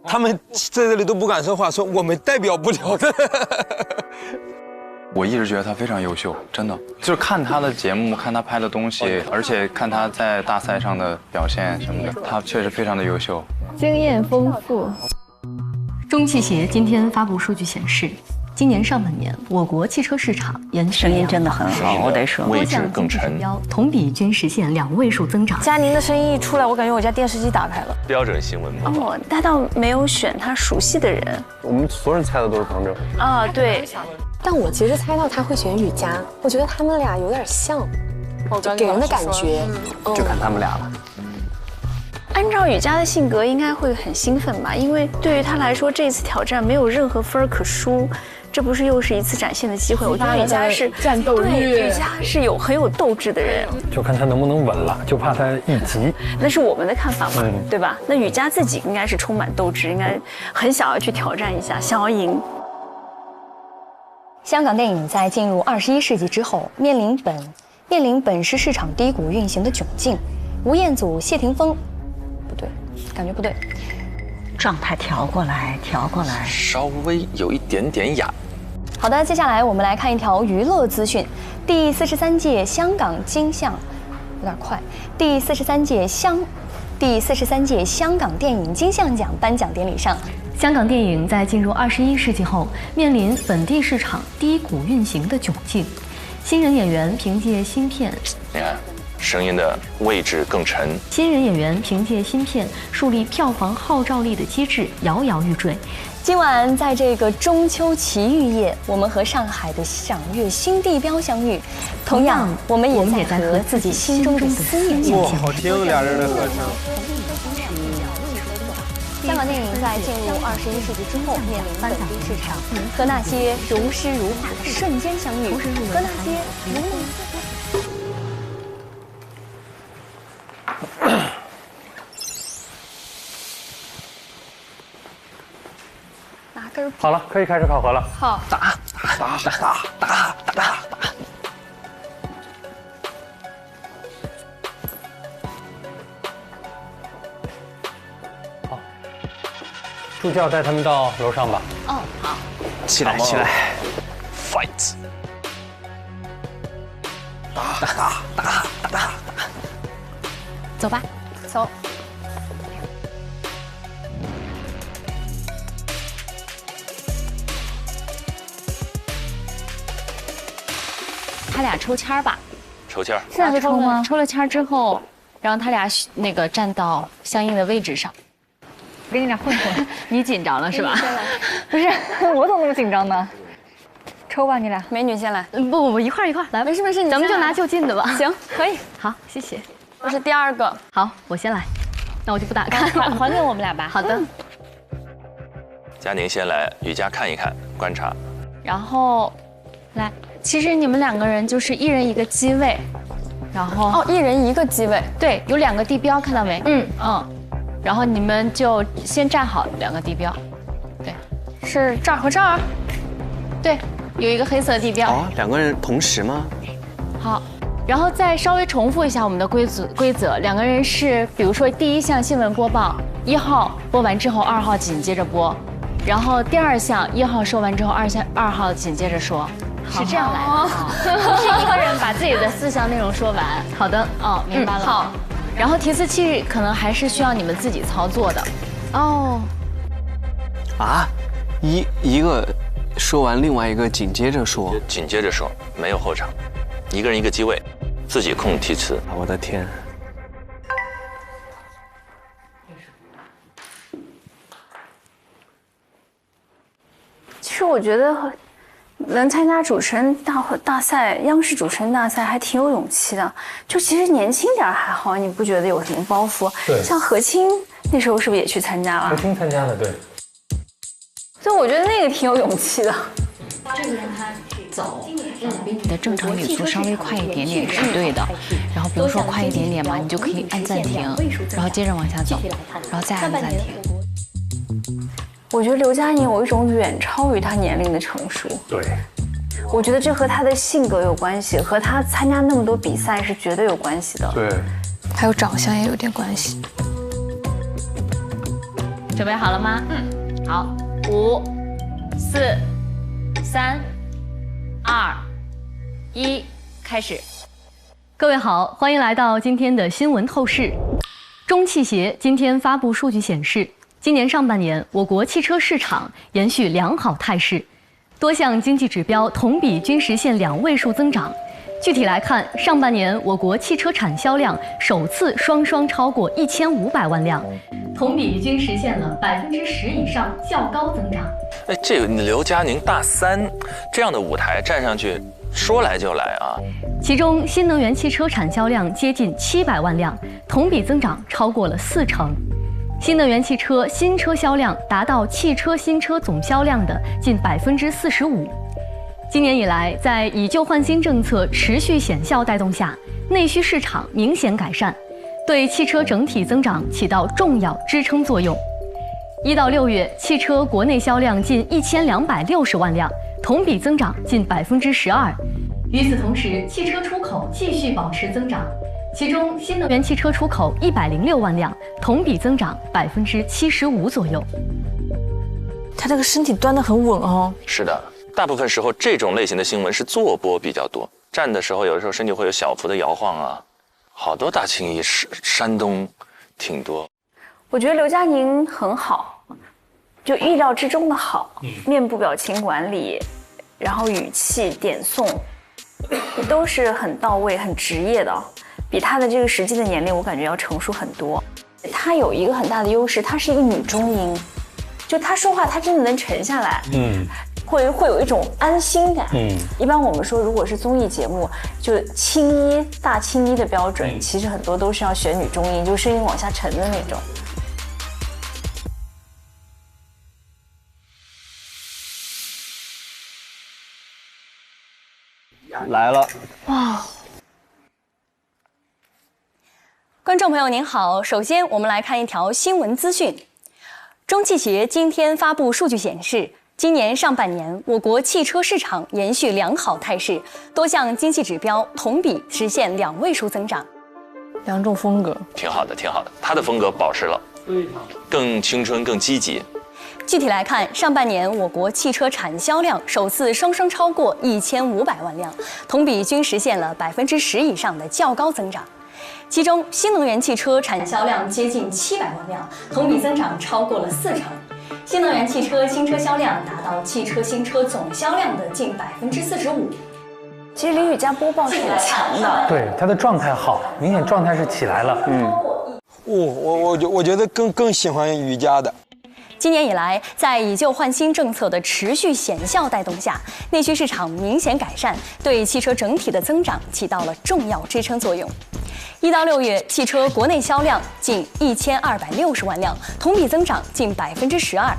Speaker 9: 他们在这里都不敢说话，说我们代表不了的。
Speaker 18: 我一直觉得他非常优秀，真的，就是看他的节目，看他拍的东西，而且看他在大赛上的表现什么的，他确实非常的优秀，
Speaker 13: 经验丰富。
Speaker 23: 中汽协今天发布数据显示，今年上半年我国汽车市场
Speaker 8: 声音真的很好，我得说，
Speaker 23: 位置更沉，同比均实现2位数增长。
Speaker 22: 佳宁的声音一出来，我感觉我家电视机打开了。
Speaker 6: 标准新闻嘛。
Speaker 8: 他倒没有选他熟悉的人。
Speaker 14: 我们所有人猜的都是庞
Speaker 8: 正。对。
Speaker 11: 但我其实猜到他会选雨佳，我觉得他们俩有点像，给人的感觉。
Speaker 7: 就看他们俩了。
Speaker 8: 按照雨佳的性格，应该会很兴奋吧？因为对于他来说，这次挑战没有任何分可输，这不是又是一次展现的机会？我觉得雨佳是
Speaker 22: 战斗力，
Speaker 8: 雨佳是很有斗志的人。
Speaker 19: 就看他能不能稳了，就怕他一急。
Speaker 8: 那是我们的看法嘛，对吧？那雨佳自己应该是充满斗志，应该很想要去挑战一下，想要赢。
Speaker 24: 香港电影在进入21世纪之后，面临本市市场低谷运行的窘境。吴彦祖、谢霆锋，不对，感觉不对，
Speaker 8: 状态调过来，
Speaker 6: 稍微有一点点哑。
Speaker 24: 好的，接下来我们来看一条娱乐资讯。第43届香港金像，有点快。第43届香港电影金像奖颁奖典礼上，
Speaker 23: 香港电影在进入21世纪后，面临本地市场低谷运行的窘境。新人演员凭借新片，
Speaker 6: 你看声音的位置更沉。
Speaker 23: 新人演员凭借新片树立票房号召力的机制摇摇欲坠。
Speaker 24: 今晚在这个中秋奇遇夜，我们和上海的赏月新地标相遇，同样我们也在和自己心中的思念相见。
Speaker 9: 好听，俩人的和声。
Speaker 24: 香港电影在进入21世纪之后，面临本地市场和那些如诗如画的瞬间相遇，和那些如梦似幻。拿根。
Speaker 19: 好了，可以开始考核了。
Speaker 24: 好。
Speaker 7: 打。
Speaker 19: 助教带他们到楼上吧。
Speaker 24: 哦，好。
Speaker 7: 起来
Speaker 6: ，fight！
Speaker 7: 打！
Speaker 24: 走吧，走。他俩抽签吧。
Speaker 6: 抽签。
Speaker 24: 现在就抽吗？抽了签之后，然后他俩那个站到相应的位置上。
Speaker 22: 我跟你俩混混，
Speaker 24: 你紧张了是吧？
Speaker 22: 不是，我怎么那么紧张呢？抽吧，你俩。
Speaker 24: 美女先来。
Speaker 23: 不，一块来。
Speaker 24: 没事，
Speaker 23: 咱们就拿就近的吧。
Speaker 24: 行，可以。
Speaker 23: 好，谢谢。
Speaker 24: 我是第二个。
Speaker 23: 好，我先来。那我就不打开了，
Speaker 24: 还给我们俩吧。
Speaker 23: 好的。
Speaker 6: 佳宁先来，雨佳看一看，观察。
Speaker 24: 然后，来，其实你们两个人就是一人一个机位，然后一人一个机位。对，有2个地标，看到没？然后你们就先站好2个地标，对，是这儿和这儿，对，有一个黑色地标。
Speaker 7: 哦，2个人同时吗？
Speaker 24: 好，然后再稍微重复一下我们的规则，2个人是，比如说第1项新闻播报，1号播完之后2号紧接着播，然后第2项1号说完之后2号紧接着说，是这样来的，不是一个人把自己的4项内容说完。
Speaker 23: 好的，
Speaker 24: 哦，明白了。好。然后提词器可能还是需要你们自己操作的。哦。
Speaker 7: 啊，一个说完，另外一个紧接着说。
Speaker 6: 紧接着说，没有后场，一个人一个机位，自己控提词。
Speaker 7: 我的天！
Speaker 11: 其实我觉得能参加主持人大赛，央视主持人大赛还挺有勇气的。就其实年轻点还好，你不觉得有什么包袱？
Speaker 19: 对。
Speaker 11: 像何清那时候是不是也去参加了？
Speaker 19: 何清参加了，对。
Speaker 11: 所以我觉得那个挺有勇气的。
Speaker 24: 这个让他走，比你的正常语速稍微快一点点是对的。然后比如说快一点点嘛，你就可以按暂停，然后接着往下走，然后再按暂停。
Speaker 11: 我觉得刘嘉宁有一种远超于他年龄的成熟。
Speaker 19: 对，
Speaker 11: 我觉得这和他的性格有关系，和他参加那么多比赛是绝对有关系的。
Speaker 19: 对，
Speaker 12: 还有长相也有点关系。
Speaker 24: 准备好了吗？好，5、4、3、2、1，开始。
Speaker 23: 各位好，欢迎来到今天的新闻透视。中汽协今天发布数据显示，今年上半年，我国汽车市场延续良好态势，多项经济指标同比均实现2位数增长。具体来看，上半年我国汽车产销量首次双超过1500万辆，同比均实现了10%以上较高增长。
Speaker 6: 哎，这个刘嘉宁大3这样的舞台站上去，说来就来啊！
Speaker 23: 其中，新能源汽车产销量接近700万辆，同比增长超过了40%。新能源汽车新车销量达到汽车新车总销量的近45%。今年以来，在以旧换新政策持续显效带动下，内需市场明显改善，对汽车整体增长起到重要支撑作用。1到6月，汽车国内销量近1260万辆，同比增长近12%。与此同时，汽车出口继续保持增长。其中，新能源汽车出口106万辆，同比增长75%左右。
Speaker 12: 他这个身体端得很稳哦。
Speaker 6: 是的，大部分时候这种类型的新闻是坐播比较多，站的时候有的时候身体会有小幅的摇晃啊。好多大青衣山东挺多。
Speaker 11: 我觉得刘嘉宁很好，就意料之中的好，面部表情管理，然后语气点送，都是很到位、很职业的，比她的这个实际的年龄，我感觉要成熟很多。她有一个很大的优势，她是一个女中音，就她说话，她真的能沉下来，会有一种安心感。一般我们说，如果是综艺节目，就大青衣的标准，其实很多都是要选女中音，就声音往下沉的那种。
Speaker 7: 来了，
Speaker 24: 哇！观众朋友您好，首先我们来看一条新闻资讯。中汽协今天发布数据显示，今年上半年我国汽车市场延续良好态势，多项经济指标同比实现2位数增长。
Speaker 15: 两种风格，
Speaker 6: 挺好的，挺好的，他的风格保持了，更青春，更积极。
Speaker 24: 具体来看，上半年我国汽车产销量首次双双超过1500万辆，同比均实现了10%以上的较高增长。其中，新能源汽车产销量接近700万辆，同比增长超过了40%。新能源汽车新车销量达到汽车新车总销量的近45%。
Speaker 11: 其实李雨佳播报是很强的，
Speaker 19: 对她的状态好，明显状态是起来了。
Speaker 9: 我觉得更喜欢雨佳的。
Speaker 24: 今年以来，在以旧换新政策的持续显效带动下，内需市场明显改善，对汽车整体的增长起到了重要支撑作用。1到6月，汽车国内销量近1260万辆，同比增长近12%。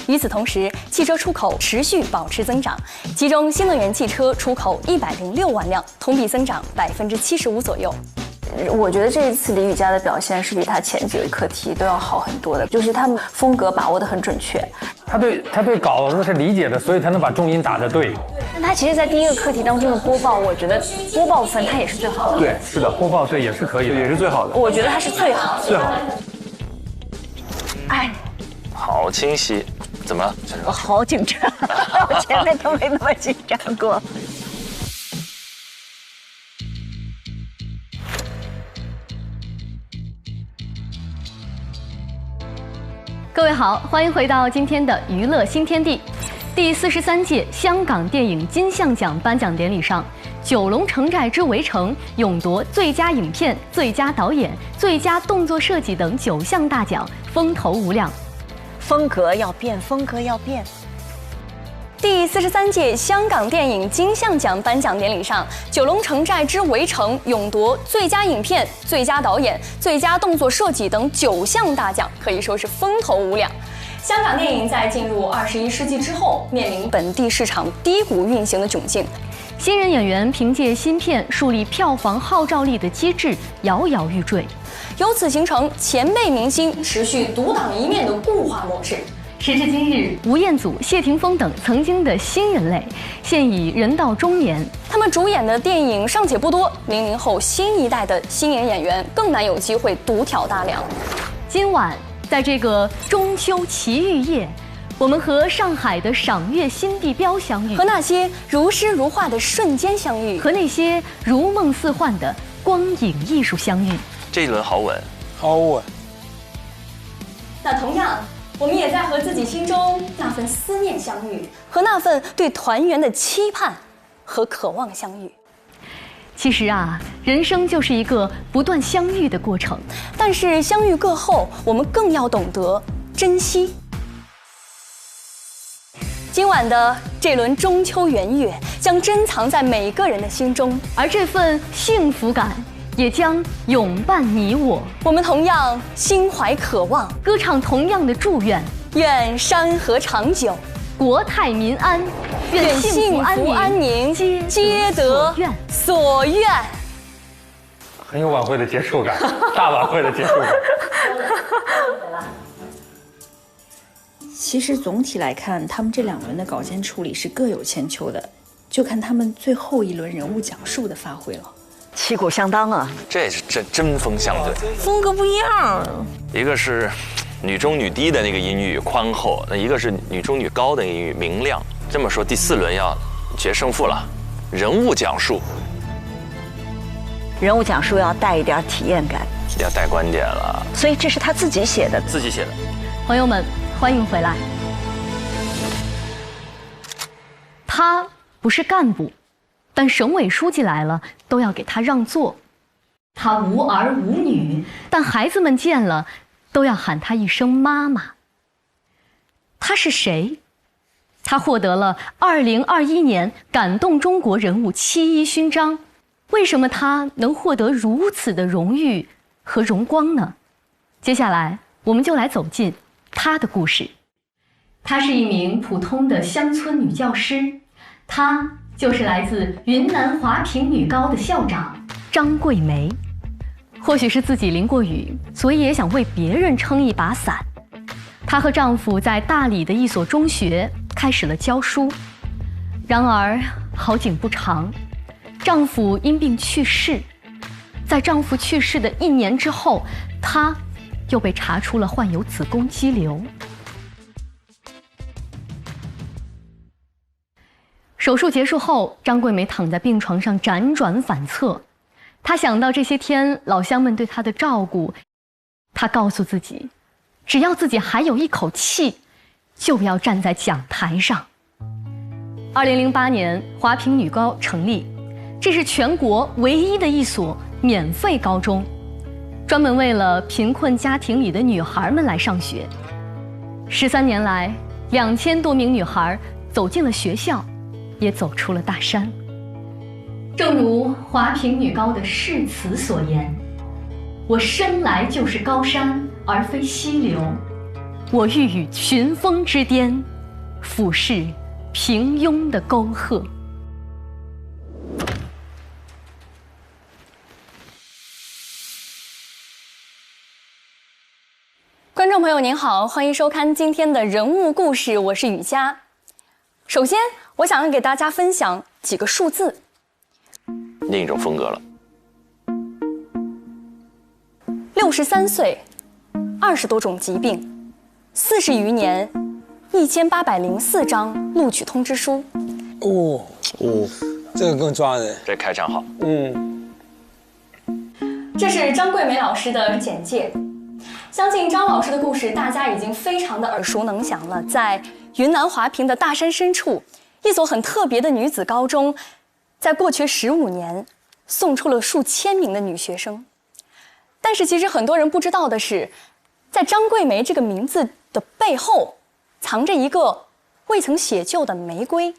Speaker 24: 与此同时，汽车出口持续保持增长，其中新能源汽车出口106万辆，同比增长75%左右。
Speaker 11: 我觉得这一次李雨佳的表现是比她前几位课题都要好很多的，就是他们风格把握得很准确。她
Speaker 19: 对稿子是理解的，所以她能把重音打得对。
Speaker 11: 但她其实，在第一个课题当中的播报，我觉得播报分她也是最好的。
Speaker 19: 对，是的，播报对也是可以的，
Speaker 14: 也是最好的。
Speaker 11: 我觉得她是最好的。
Speaker 14: 最好的。
Speaker 8: 哎，
Speaker 6: 好清晰，怎么了？
Speaker 8: 我好紧张，我前面都没那么紧张过。
Speaker 23: 各位好，欢迎回到今天的娱乐新天地。第43届香港电影金像奖颁奖典礼上，《九龙城寨之围城》勇夺最佳影片、最佳导演、最佳动作设计等9项大奖，风头无两。
Speaker 8: 风格要变，风格要变。
Speaker 24: 第43届香港电影金像奖颁奖典礼上，《九龙城寨之围城》勇夺最佳影片、最佳导演、最佳动作设计等9项大奖，可以说是风头无两。香港电影在进入21世纪之后，面临本地市场低谷运行的窘境。
Speaker 23: 新人演员凭借新片树立票房号召力的机制摇摇欲坠，
Speaker 24: 由此形成前辈明星持续独当一面的固化模式。
Speaker 23: 时至今日，吴彦祖、谢霆锋等曾经的新人类，现已人到中年。
Speaker 24: 他们主演的电影尚且不多，00后新一代的新人演员更难有机会独挑大梁。
Speaker 23: 今晚，在这个中秋奇遇夜，我们和上海的赏月新地标相遇，
Speaker 24: 和那些如诗如画的瞬间相遇，
Speaker 23: 和那些如梦似幻的光影艺术相遇。
Speaker 6: 这一轮好稳，
Speaker 9: 好稳。
Speaker 24: 那同样，我们也在和自己心中那份思念相遇，和那份对团圆的期盼和渴望相遇。
Speaker 23: 其实啊，人生就是一个不断相遇的过程。
Speaker 24: 但是相遇过后，我们更要懂得珍惜。今晚的这轮中秋圆月将珍藏在每个人的心中，
Speaker 23: 而这份幸福感也将永伴你我。
Speaker 24: 我们同样心怀渴望，
Speaker 23: 歌唱同样的祝愿：
Speaker 24: 愿山河长久，
Speaker 23: 国泰民安，
Speaker 24: 愿幸福安宁，皆得所愿。
Speaker 19: 很有晚会的结束感，大晚会的结束感。
Speaker 21: 其实总体来看，他们这2轮的稿件处理是各有千秋的，就看他们最后一轮人物讲述的发挥了。
Speaker 8: 旗鼓相当啊，
Speaker 6: 这是针锋相对，
Speaker 15: 风格不一样。
Speaker 6: 一个是女中女低的那个音域宽厚，那一个是女中女高的音域明亮。这么说，第4轮要决胜负了，人物讲述。
Speaker 8: 人物讲述要带一点体验感，
Speaker 6: 要带观点了。
Speaker 8: 所以这是他自己写的，
Speaker 6: 自己写的。
Speaker 23: 朋友们，欢迎回来。他不是干部，但省委书记来了都要给他让座。他无儿无女，但孩子们见了都要喊他一声妈妈。他是谁？他获得了2021年感动中国人物7·1勋章。为什么他能获得如此的荣誉和荣光呢？接下来我们就来走进她的故事。她是一名普通的乡村女教师，她就是来自云南华坪女高的校长张桂梅。或许是自己淋过雨，所以也想为别人撑一把伞。她和丈夫在大理的一所中学开始了教书。然而好景不长，丈夫因病去世。在丈夫去世的1年之后，她又被查出了患有子宫肌瘤。手术结束后，张桂梅躺在病床上辗转反侧。她想到这些天老乡们对她的照顾，她告诉自己，只要自己还有一口气，就要站在讲台上。2008年，华坪女高成立，这是全国唯一的一所免费高中，专门为了贫困家庭里的女孩们来上学。13年来，2000多名女孩走进了学校，也走出了大山。正如华坪女高的誓词所言：“我生来就是高山，而非溪流。我欲与群峰之巅，俯视平庸的沟壑。”
Speaker 24: 观众朋友您好，欢迎收看今天的人物故事，我是雨佳。首先，我想要给大家分享几个数字。
Speaker 6: 另一种风格了。
Speaker 24: 63岁，20多种疾病，40余年，1804张录取通知书。
Speaker 9: 这个更抓人。
Speaker 6: 这开场好。
Speaker 24: 这是张桂梅老师的简介。相信张老师的故事大家已经非常的耳熟能详了。在云南华坪的大山深处，一所很特别的女子高中，在过去15年送出了数千名的女学生。但是其实很多人不知道的是，在张桂梅这个名字的背后，藏着一个未曾写就的玫瑰。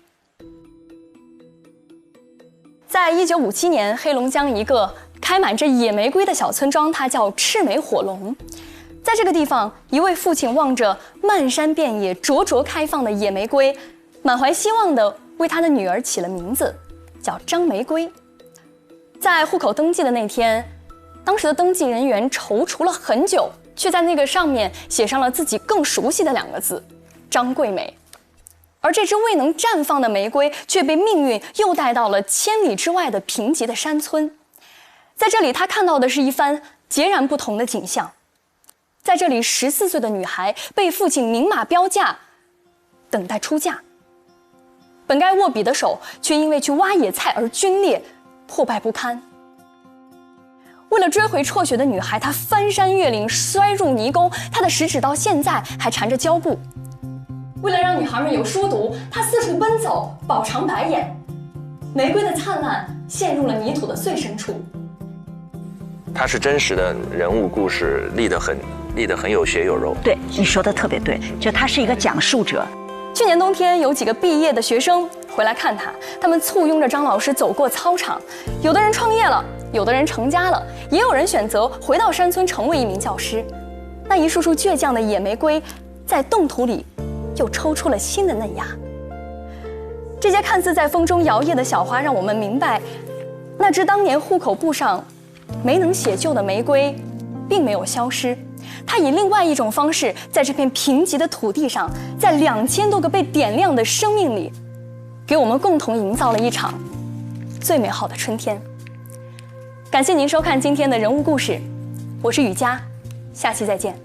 Speaker 24: 在1957年，黑龙江一个开满着野玫瑰的小村庄，它叫赤眉火龙。在这个地方，一位父亲望着漫山遍野灼灼开放的野玫瑰，满怀希望地为他的女儿起了名字，叫张玫瑰。在户口登记的那天，当时的登记人员踌躇了很久，却在那个上面写上了自己更熟悉的2个字：张桂梅。而这只未能绽放的玫瑰，却被命运又带到了千里之外的贫瘠的山村。在这里，他看到的是一番截然不同的景象。在这里，14岁的女孩被父亲明码标价，等待出嫁。本该握笔的手，却因为去挖野菜而皲裂，破败不堪。为了追回辍学的女孩，她翻山越岭，摔入泥沟，她的食指到现在还缠着胶布。为了让女孩们有书读，她四处奔走，饱尝白眼。玫瑰的灿烂陷入了泥土的最深处。
Speaker 6: 它是真实的人物故事，立得很有血有肉。
Speaker 8: 对，你说的特别对，就他是一个讲述者。
Speaker 24: 去年冬天，有几个毕业的学生回来看他，他们簇拥着张老师走过操场，有的人创业了，有的人成家了，也有人选择回到山村成为一名教师。那一束束倔强的野玫瑰，在冻土里又抽出了新的嫩芽。这些看似在风中摇曳的小花，让我们明白，那只当年户口簿上没能写就的玫瑰，并没有消失。它以另外一种方式，在这片贫瘠的土地上，在2000多个被点亮的生命里，给我们共同营造了一场最美好的春天。感谢您收看今天的人物故事，我是雨佳，下期再见。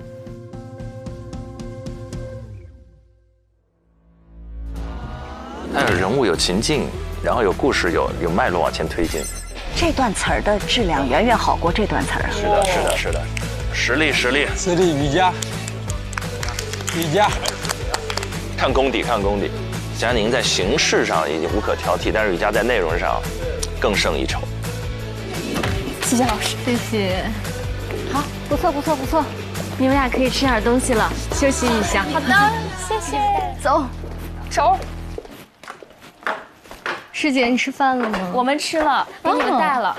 Speaker 6: 它有人物，有情境，然后有故事，有脉络往前推进。
Speaker 8: 这段词儿的质量远远好过这段词儿啊！
Speaker 6: 是的，实力，
Speaker 9: 雨佳，
Speaker 6: 看功底。佳宁在形式上已经无可挑剔，但是雨佳在内容上更胜一筹。
Speaker 22: 谢谢老师，
Speaker 23: 谢谢。好，不错不错不错，你们俩可以吃点东西了，休息一下。
Speaker 22: 好的，谢谢。
Speaker 23: 走，
Speaker 22: 走。
Speaker 23: 师姐，你吃饭了吗？
Speaker 22: 我们吃了，给你们带了。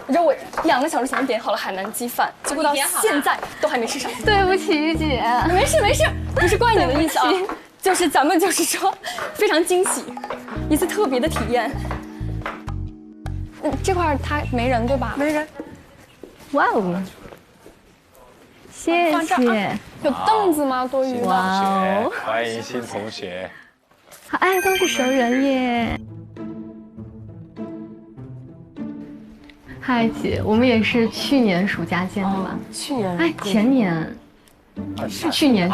Speaker 22: 你知道我2个小时前点好了海南鸡饭，结果到现在都还没吃上。
Speaker 23: 对不起，玉姐。
Speaker 22: 没事没事，不是怪你的意思啊，就是咱们就是说非常惊喜，一次特别的体验。这块他没人对吧？没人。
Speaker 23: 哇哦，谢谢。
Speaker 22: 有凳子吗？多余的。
Speaker 23: 哇哦，
Speaker 1: 欢迎新同学。
Speaker 23: 哎，都是熟人耶。嗨姐，我们也是去年暑假见的吧？
Speaker 22: 去年？
Speaker 23: 哎，前年。是去年。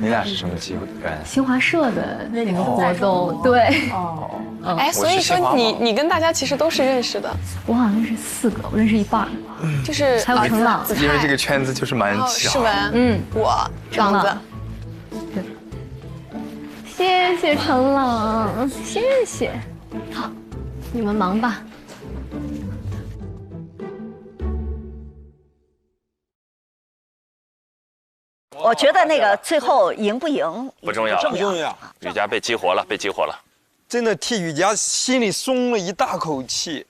Speaker 1: 你俩是什么机会？
Speaker 23: 新华社的那个活动，对。
Speaker 12: 哦。哎，所以说你跟大家其实都是认识的。
Speaker 23: 我好像认识4个，我认识一半。
Speaker 12: 就是
Speaker 23: 还有程朗，
Speaker 18: 因为这个圈子就是蛮小。
Speaker 12: 是吧？我程朗。
Speaker 23: 谢谢程朗，谢谢。好，你们忙吧。
Speaker 8: 我觉得那个最后赢不赢
Speaker 6: 不重要，
Speaker 9: 不重要。
Speaker 6: 雨佳被激活了，被激活了，
Speaker 9: 真的替雨佳心里松了一大口气。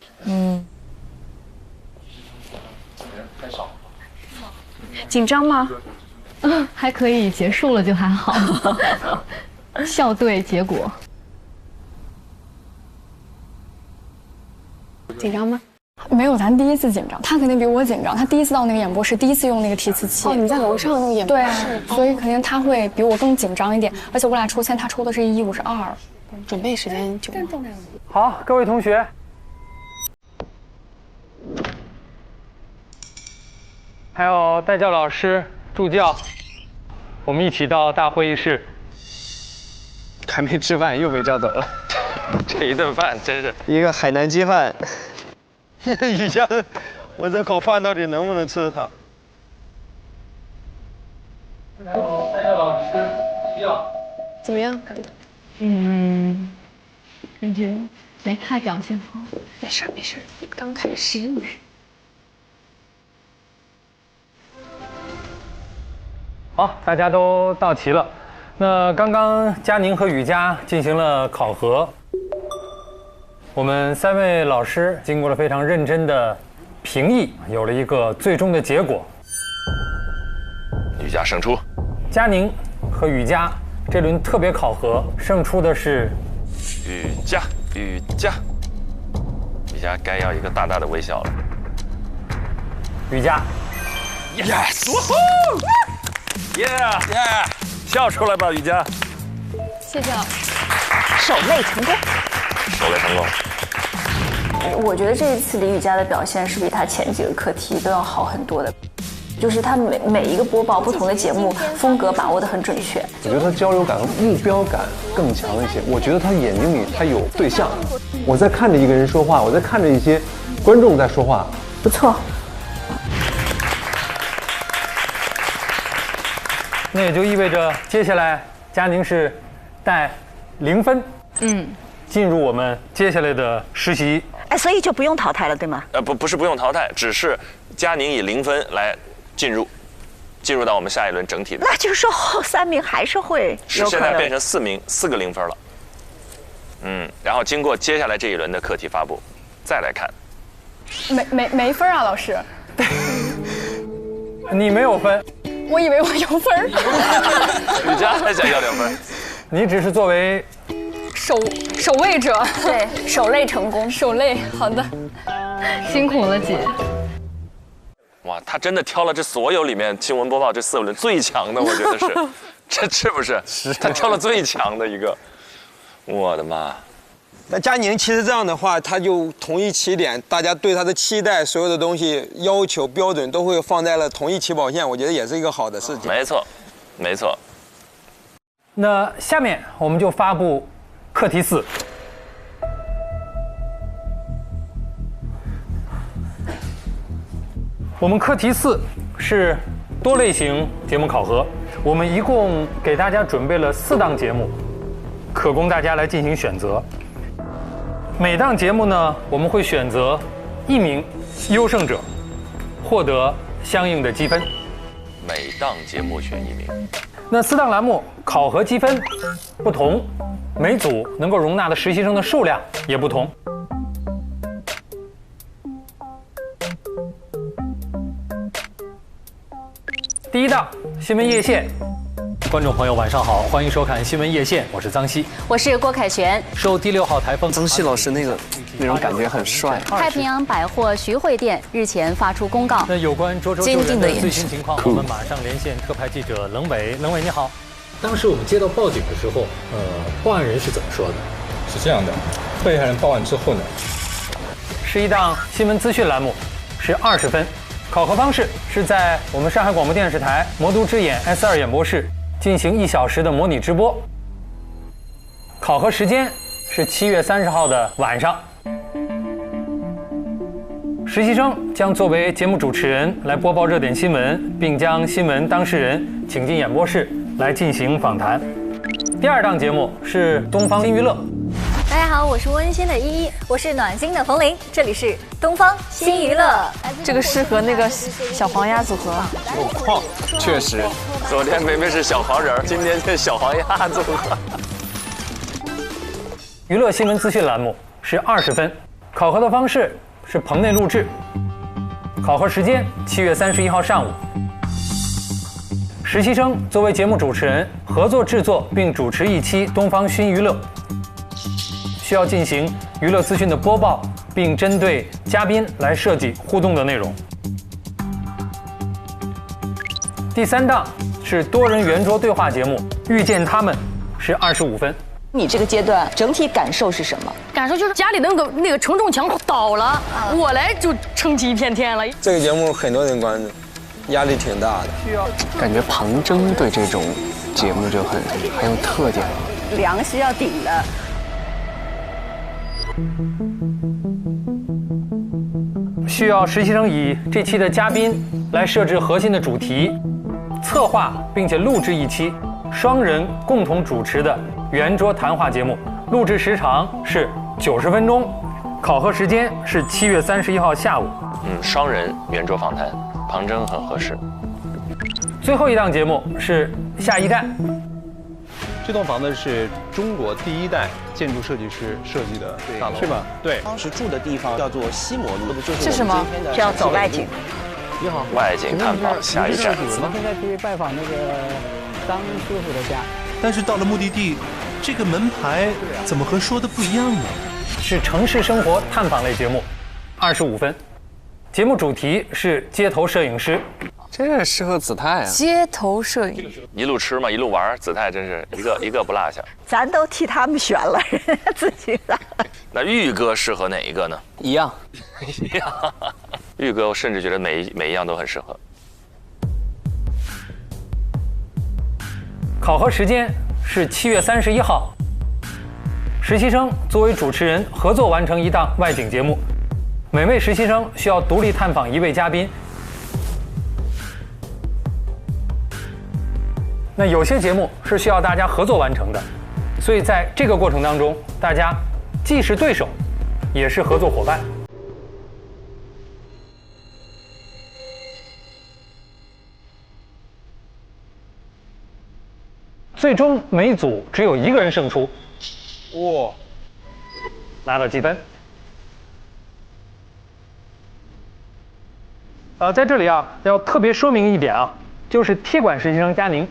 Speaker 12: 太少。紧张吗？
Speaker 23: 还可以，结束了就还好。校对结果。
Speaker 22: 紧张吗？没有，咱第一次紧张，他肯定比我紧张。他第一次到那个演播室，第一次用那个提词器。
Speaker 12: 哦，你在楼上那个演播室。
Speaker 22: 对啊，所以肯定他会比我更紧张一点。而且我俩抽签，他抽的是152，
Speaker 12: 准备时间久。
Speaker 19: 好，各位同学，还有代教老师、助教，我们一起到大会议室。
Speaker 7: 还没吃饭又被叫走了，
Speaker 6: 这一顿饭真是
Speaker 7: 一个海南鸡饭。
Speaker 9: 雨佳，我这口饭到底能不能吃它？
Speaker 19: 代教老师、助教，
Speaker 12: 怎么样？
Speaker 23: 感觉没太表现好。
Speaker 12: 没事没事，刚开始。
Speaker 19: 好，大家都到齐了。那刚刚佳宁和雨佳进行了考核，我们3位老师经过了非常认真的评议，有了一个最终的结果。
Speaker 6: 雨佳胜出。
Speaker 19: 佳宁和雨佳这轮特别考核胜出的是
Speaker 6: 雨佳。雨佳该要一个大大的微笑了。
Speaker 19: 雨佳。
Speaker 6: Yes！ Yeah！ 笑出来吧，雨佳。
Speaker 22: 谢谢老师。
Speaker 8: 守擂成功。
Speaker 6: 守擂成功。
Speaker 11: 我觉得这一次李雨佳的表现是比他前几个课题都要好很多的，就是他每一个播报不同的节目风格把握得很准确。
Speaker 14: 我觉得他交流感和目标感更强一些。我觉得他眼睛里他有对象，我在看着一个人说话，我在看着一些观众在说话，
Speaker 11: 不错。
Speaker 19: 那也就意味着接下来佳宁是带0分，进入我们接下来的实习。
Speaker 8: 哎，所以就不用淘汰了，对吗？
Speaker 6: 不是不用淘汰，只是佳宁以0分来进入到我们下一轮整体的。
Speaker 8: 那就是说后3名还是会有可能。
Speaker 6: 现在变成4个0分了。然后经过接下来这一轮的课题发布，再来看。
Speaker 22: 没分啊，老师。
Speaker 19: 你没有分。
Speaker 22: 我以为我有分。
Speaker 6: 雨佳还想要2分。
Speaker 19: 你只是作为
Speaker 22: 守卫者，
Speaker 11: 对，守擂成功，
Speaker 22: 守擂，好的，
Speaker 23: 辛苦了姐。
Speaker 6: 哇，他真的挑了这所有里面新闻播报这4轮最强的，我觉得是，这是不是？是他挑了最强的一个，我的妈！
Speaker 9: 那佳宁其实这样的话，他就同一起点，大家对他的期待，所有的东西要求标准都会放在了同一起跑线，我觉得也是一个好的事情。
Speaker 6: 没错，没错。
Speaker 19: 那下面我们就发布课题4。我们课题4是多类型节目考核，我们一共给大家准备了4档节目，可供大家来进行选择。每档节目呢，我们会选择1名优胜者，获得相应的积分。
Speaker 6: 每档节目选1名。
Speaker 19: 那4档栏目考核积分不同，每组能够容纳的实习生的数量也不同。第1档新闻夜线，观众朋友晚上好，欢迎收看新闻夜线，我是张希，
Speaker 24: 我是郭凯旋。
Speaker 19: 受第6号台风，
Speaker 7: 张希老师那种感觉很帅。
Speaker 24: 太平洋百货徐汇店日前发出公告，
Speaker 19: 那有关涿州救援的最新情况，我们马上连线特派记者冷伟。冷伟你好，当时我们接到报警的时候，报案人是怎么说的？
Speaker 1: 是这样的，被害人报案之后呢，
Speaker 19: 是1档新闻资讯栏目，是20分。考核方式是在我们上海广播电视台魔都之眼 S2 演播室进行1小时的模拟直播。考核时间是7月30号的晚上。实习生将作为节目主持人来播报热点新闻，并将新闻当事人请进演播室来进行访谈。第2档节目是东方新娱乐。
Speaker 24: 大家好，我是温馨的依依，我是暖心的冯玲，这里是东方新娱乐。
Speaker 15: 这个适合那个小黄鸭组合。
Speaker 7: 有矿，确实。
Speaker 6: 昨天明明是小黄人，今天是小黄鸭组合。
Speaker 19: 娱乐新闻资讯栏目是20分，考核的方式是棚内录制，考核时间7月31号上午。实习生作为节目主持人，合作制作并主持一期东方新娱乐，需要进行娱乐资讯的播报，并针对嘉宾来设计互动的内容。第3档是多人圆桌对话节目，遇见他们是25分。
Speaker 2: 你这个阶段整体感受是什么？
Speaker 15: 感受就是家里那个承重墙倒了，我来就撑起一片天了。
Speaker 9: 这个节目很多人关注，压力挺大的。
Speaker 7: 感觉庞征对这种节目就很有特点了，
Speaker 8: 粮食要顶的。
Speaker 19: 需要实习生以这期的嘉宾来设置核心的主题，策划并且录制一期双人共同主持的圆桌谈话节目，录制时长是90分钟，考核时间是7月31号下午。
Speaker 6: 双人圆桌访谈，庞征很合适。
Speaker 19: 最后1档节目是下一站。
Speaker 14: 这栋房子是中国第1代建筑设计师设计的大楼，是吧？对，
Speaker 3: 当时住的地方叫做西摩路，就是
Speaker 8: 什么？是要走外景。
Speaker 3: 你好，
Speaker 6: 外景探访下一站。
Speaker 3: 我们现在去拜访那个张师傅的家。
Speaker 4: 但是到了目的地，这个门牌怎么和说的不一样呢？
Speaker 19: 是城市生活探访类节目，25分。节目主题是街头摄影师。
Speaker 7: 这适合子泰啊！
Speaker 15: 街头摄影，
Speaker 6: 一路吃嘛，一路玩，子泰真是一个不落下。
Speaker 8: 咱都替他们选了，人家自己来。
Speaker 6: 那玉哥适合哪一个呢？
Speaker 7: 一样。
Speaker 6: 玉哥，我甚至觉得每一样都很适合。
Speaker 19: 考核时间是7月31号。实习生作为主持人合作完成1档外景节目，每位实习生需要独立探访1位嘉宾。那有些节目是需要大家合作完成的，所以在这个过程当中，大家既是对手，也是合作伙伴。最终每组只有1个人胜出，哇，拿到积分。在这里啊，要特别说明一点啊，就是贴管实习生佳宁。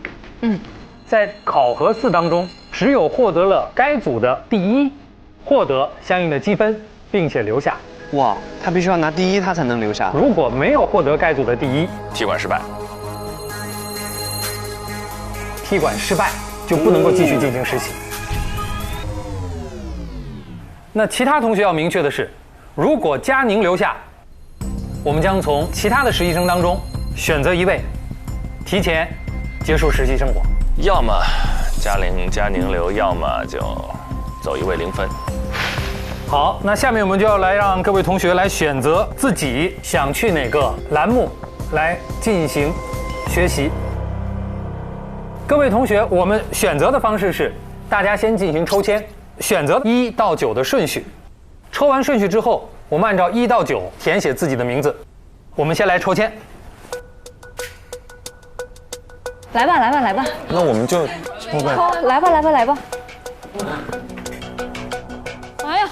Speaker 19: 在考核4当中，只有获得了该组的第1，获得相应的积分，并且留下。
Speaker 7: 哇，他必须要拿第1，他才能留下。
Speaker 19: 如果没有获得该组的第1，
Speaker 6: 踢馆失败。
Speaker 19: 踢馆失败就不能够继续进行实习。那其他同学要明确的是，如果佳宁留下，我们将从其他的实习生当中选择1位，提前结束实习生活。
Speaker 6: 要么佳宁留，要么就走1位0分。
Speaker 19: 好，那下面我们就要来让各位同学来选择自己想去哪个栏目来进行学习。各位同学，我们选择的方式是，大家先进行抽签，选择1到9的顺序，抽完顺序之后，我们按照1到9填写自己的名字。我们先来抽签。
Speaker 24: 来吧，来吧，来吧。
Speaker 14: 那我们就抽呗。
Speaker 24: 来吧，来吧，来吧。
Speaker 22: 哎呀，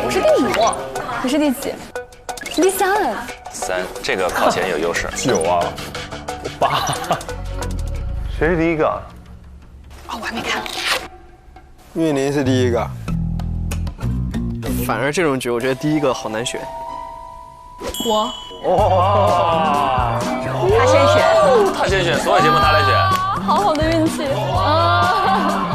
Speaker 22: 我是第5，你是第几？是第3哎。
Speaker 6: 3，这个靠前有优势。
Speaker 14: 9啊，8。谁是第一个？
Speaker 22: 哦，我还没看。
Speaker 9: 玉林是第一个。
Speaker 7: 反而这种局，我觉得第一个好难选。
Speaker 22: 我。
Speaker 19: 哇！
Speaker 8: 他先选，
Speaker 6: 他先选，所有节目他来选。
Speaker 22: 好好的运气啊！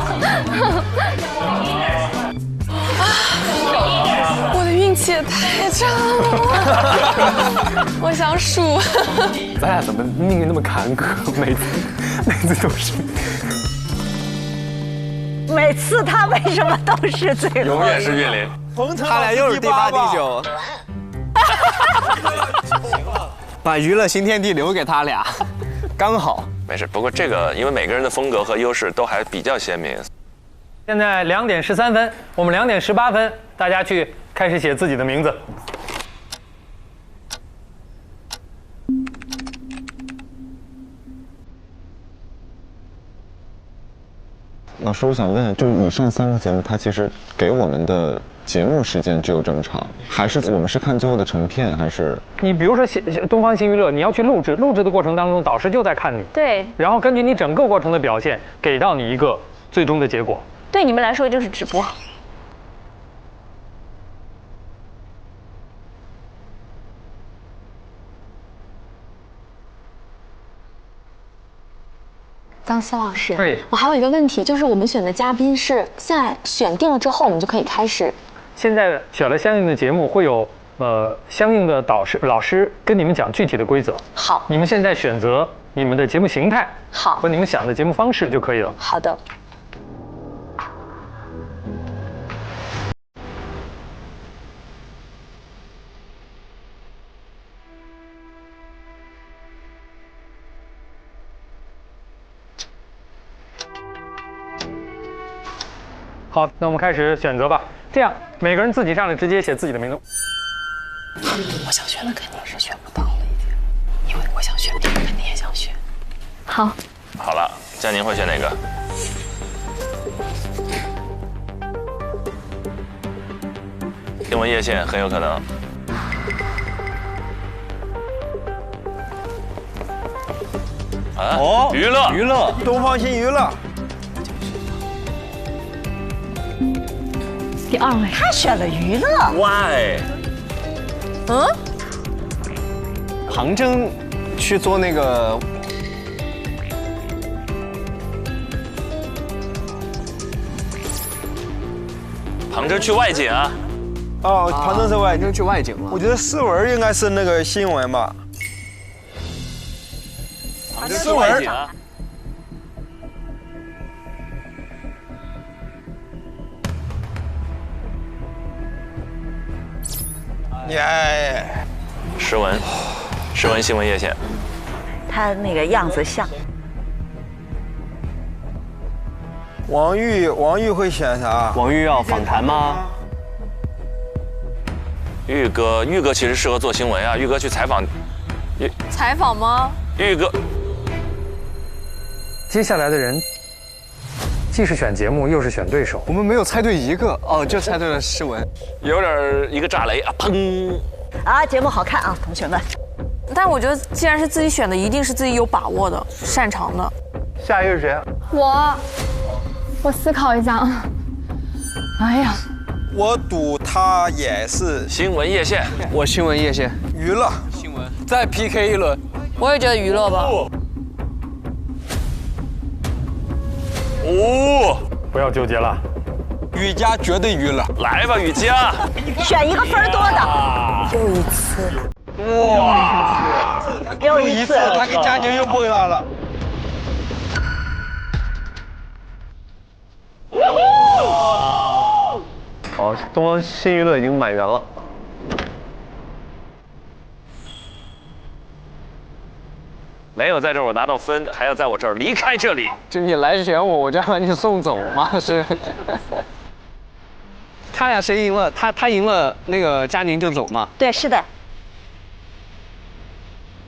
Speaker 22: 我的运气也太差了，我想数。
Speaker 19: 咱俩怎么命运那么坎坷？每次都是。
Speaker 8: 每次他为什么都是最后？
Speaker 6: 永远是岳林。
Speaker 7: 他俩又是第8、第9。把娱乐新天地留给他俩，刚好。
Speaker 6: 没事，不过这个因为每个人的风格和优势都还比较鲜明。
Speaker 19: 现在2点13分，我们2点18分，大家去开始写自己的名字。
Speaker 14: 老师，我想问，就以上3个节目，它其实给我们的节目时间只有这么长，还是我们是看最后的成片，还是？
Speaker 19: 你比如说东方新娱乐，你要去录制的过程当中，导师就在看你，
Speaker 24: 对，
Speaker 19: 然后根据你整个过程的表现，给到你一个最终的结果。
Speaker 24: 对你们来说就是直播。
Speaker 11: 张希老师，
Speaker 19: 对，
Speaker 11: 我还有一个问题，就是我们选的嘉宾是现在选定了之后，我们就可以开始。
Speaker 19: 现在选了相应的节目，会有相应的老师跟你们讲具体的规则。
Speaker 11: 好，
Speaker 19: 你们现在选择你们的节目形态，
Speaker 11: 好，
Speaker 19: 和你们想的节目方式就可以了。
Speaker 11: 好的。
Speaker 19: 好，那我们开始选择吧。这样，每个人自己上来直接写自己的名字。
Speaker 22: 我想选的肯定是选不到了，已经，因为我想选的，肯定也想选。
Speaker 23: 好，
Speaker 6: 好了，佳宁会选哪个？新闻夜线很有可能。啊？哦，娱乐，
Speaker 9: 东方新娱乐。
Speaker 23: 第2位，
Speaker 8: 他选了娱乐。
Speaker 6: Why？
Speaker 7: 杭州去做那个。
Speaker 6: 杭州去外景啊？
Speaker 9: 哦，杭州是外景，
Speaker 7: 去外景了。
Speaker 9: 我觉得诗文应该是那个新闻吧。
Speaker 6: 杭州去外景啊？
Speaker 9: 耶！
Speaker 6: 诗文新闻夜线。
Speaker 8: 他那个样子像。
Speaker 9: 王玉会选啥？
Speaker 7: 王玉要访谈吗？
Speaker 6: 玉哥其实适合做新闻啊，玉哥去采访。
Speaker 15: 采访吗？
Speaker 6: 玉哥。
Speaker 19: 接下来的人，既是选节目，又是选对手。
Speaker 7: 我们没有猜对一个哦，就猜对了诗文，
Speaker 6: 有点一个炸雷啊，砰！
Speaker 8: 啊，节目好看啊，同学们。
Speaker 15: 但我觉得，既然是自己选的，一定是自己有把握的、擅长的。
Speaker 9: 下一个是谁？
Speaker 22: 我思考一下啊。哎呀，
Speaker 9: 我赌他也是
Speaker 6: 新闻夜线。
Speaker 7: 我新闻夜线。
Speaker 9: 娱乐。
Speaker 7: 新闻。
Speaker 6: 再 PK 一轮。
Speaker 15: 我也觉得娱乐吧。
Speaker 19: 不要纠结了。
Speaker 9: 雨佳绝对娱乐。
Speaker 6: 来吧，雨佳。
Speaker 8: 选一个分多的。
Speaker 22: 又一次。
Speaker 9: 哇！又一次，他跟佳宁又碰上了。
Speaker 14: 好，东方新娱乐已经满员了。
Speaker 6: 没有在这儿我拿到分，还要在我这儿离开这里。
Speaker 3: 就你来选我，我就要把你送走吗？是。他俩谁赢了？他赢了，那个佳宁就走嘛。
Speaker 8: 对，是的。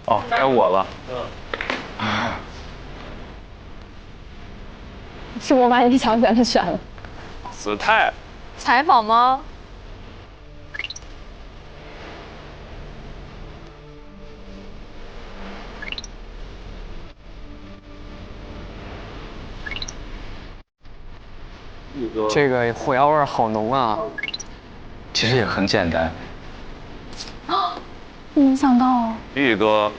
Speaker 6: 哦，该我了。
Speaker 22: 是我把你想选的选了。
Speaker 6: 子泰。
Speaker 22: 采访吗？
Speaker 3: 这个火药味好浓啊！
Speaker 18: 其实也很简单。
Speaker 22: 啊，没想到哦。
Speaker 6: 玉哥。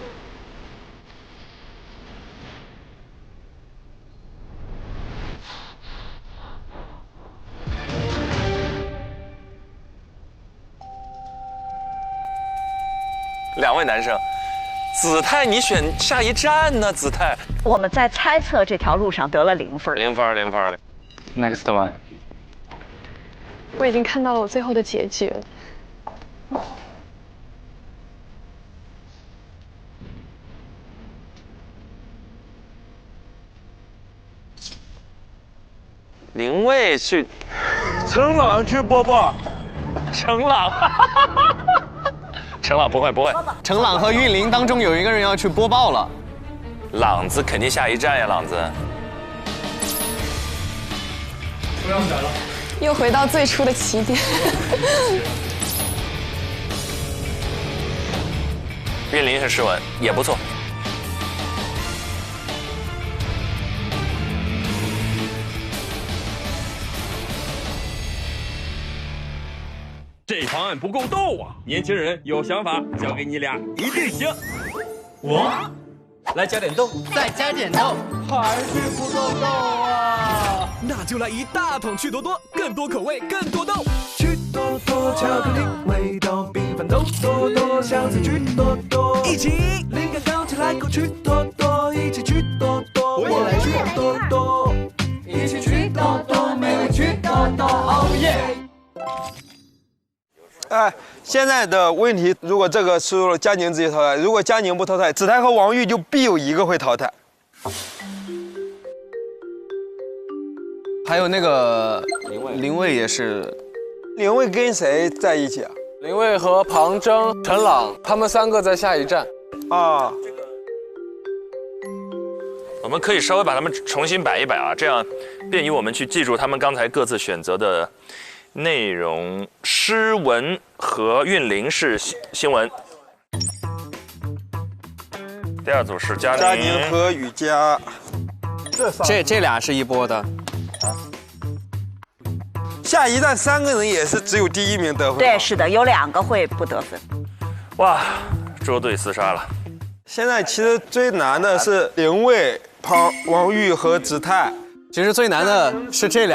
Speaker 6: 两位男生，子泰，你选下一站呢？子泰，
Speaker 8: 我们在猜测这条路上得了0分。
Speaker 6: 0分，0分。
Speaker 18: Next one。
Speaker 22: 我已经看到了我最后的结局了。
Speaker 6: 林卫去，程朗去播报，程朗，程朗不会，
Speaker 7: 程朗和韵玲当中有一个人要去播报了，
Speaker 6: 朗子肯定下一站呀，朗子。
Speaker 12: 不要选了，又回到最初的起点。
Speaker 6: 韵玲是诗文，也不错。
Speaker 5: 这方案不够逗啊！年轻人有想法，交给你俩一定行。我
Speaker 10: 来加点豆，再加点豆，
Speaker 5: 还是不够逗啊！那就来一大桶趣多多，更多口味，更多豆。趣多多巧克力味道，缤纷豆多多，香菜趣多多，一起灵感刚起来口趣多多，一起趣多多，我来趣多多，一起趣多多，美味趣多多，哦耶！
Speaker 9: 哎，现在的问题，如果这个输了，佳宁直接淘汰；如果佳宁不淘汰，子泰和王玉就必有一个会淘汰。
Speaker 7: 还有那个林卫也是。
Speaker 9: 林卫跟谁在一起啊？
Speaker 10: 林卫和庞征、陈朗，他们3个在下一站。
Speaker 9: 啊。
Speaker 6: 我们可以稍微把他们重新摆一摆啊，这样便于我们去记住他们刚才各自选择的内容。诗文和韵玲是新闻。第二组是佳宁
Speaker 9: 和雨佳。
Speaker 7: 这俩是一波的。
Speaker 9: 下一站3个人也是只有第1名得分。
Speaker 8: 对，是的，有2个会不得分。
Speaker 6: 哇，捉对厮杀了。
Speaker 9: 现在其实最难的是林卫、王玉和子泰。
Speaker 7: 其实最难的是这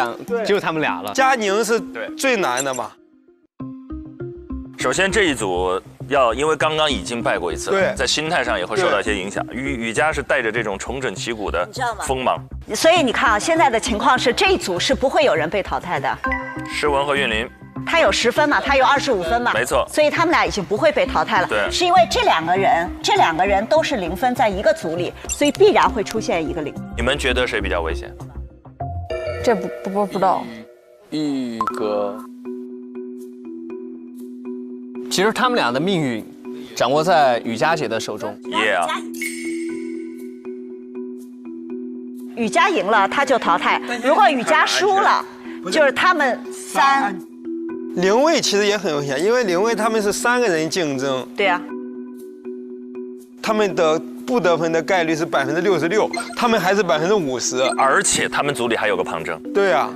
Speaker 7: 就他们俩了。
Speaker 9: 佳宁是最难的嘛。
Speaker 6: 首先这一组因为刚刚已经败过一次了，在心态上也会受到一些影响。雨佳是带着这种重整旗鼓的锋芒，
Speaker 8: 所以你看啊，现在的情况是这一组是不会有人被淘汰的。
Speaker 6: 诗文和韵玲，
Speaker 8: 他有10分嘛，他有25分嘛，
Speaker 6: 没错，
Speaker 8: 所以他们俩已经不会被淘汰了。
Speaker 6: 对，
Speaker 8: 是因为这两个人都是0分，在一个组里，所以必然会出现一个0。
Speaker 6: 你们觉得谁比较危险？
Speaker 15: 这不知道。
Speaker 10: 玉哥。
Speaker 7: 其实他们俩的命运掌握在雨佳姐的手中。
Speaker 6: Yeah。
Speaker 8: 雨佳赢了，他就淘汰；如果雨佳输了，就是他们3。
Speaker 9: 林卫其实也很危险，因为林卫他们是3个人竞争。
Speaker 8: 对呀。
Speaker 9: 他们的不得分的概率是66%，他们还是50%，
Speaker 6: 而且他们组里还有个庞征。
Speaker 9: 对啊。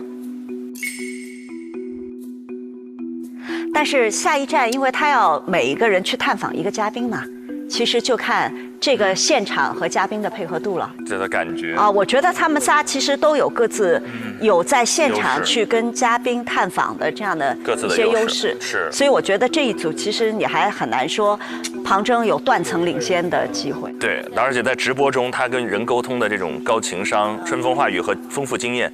Speaker 8: 但是下一站，因为他要每一个人去探访一个嘉宾嘛，其实就看这个现场和嘉宾的配合度了。
Speaker 6: 这个感觉
Speaker 8: 啊，我觉得他们仨其实都有各自有在现场去跟嘉宾探访的这样的一些优势，
Speaker 6: 是。
Speaker 8: 所以我觉得这一组其实你还很难说庞征有断层领先的机会。
Speaker 6: 对，而且在直播中他跟人沟通的这种高情商、春风化雨和丰富经验，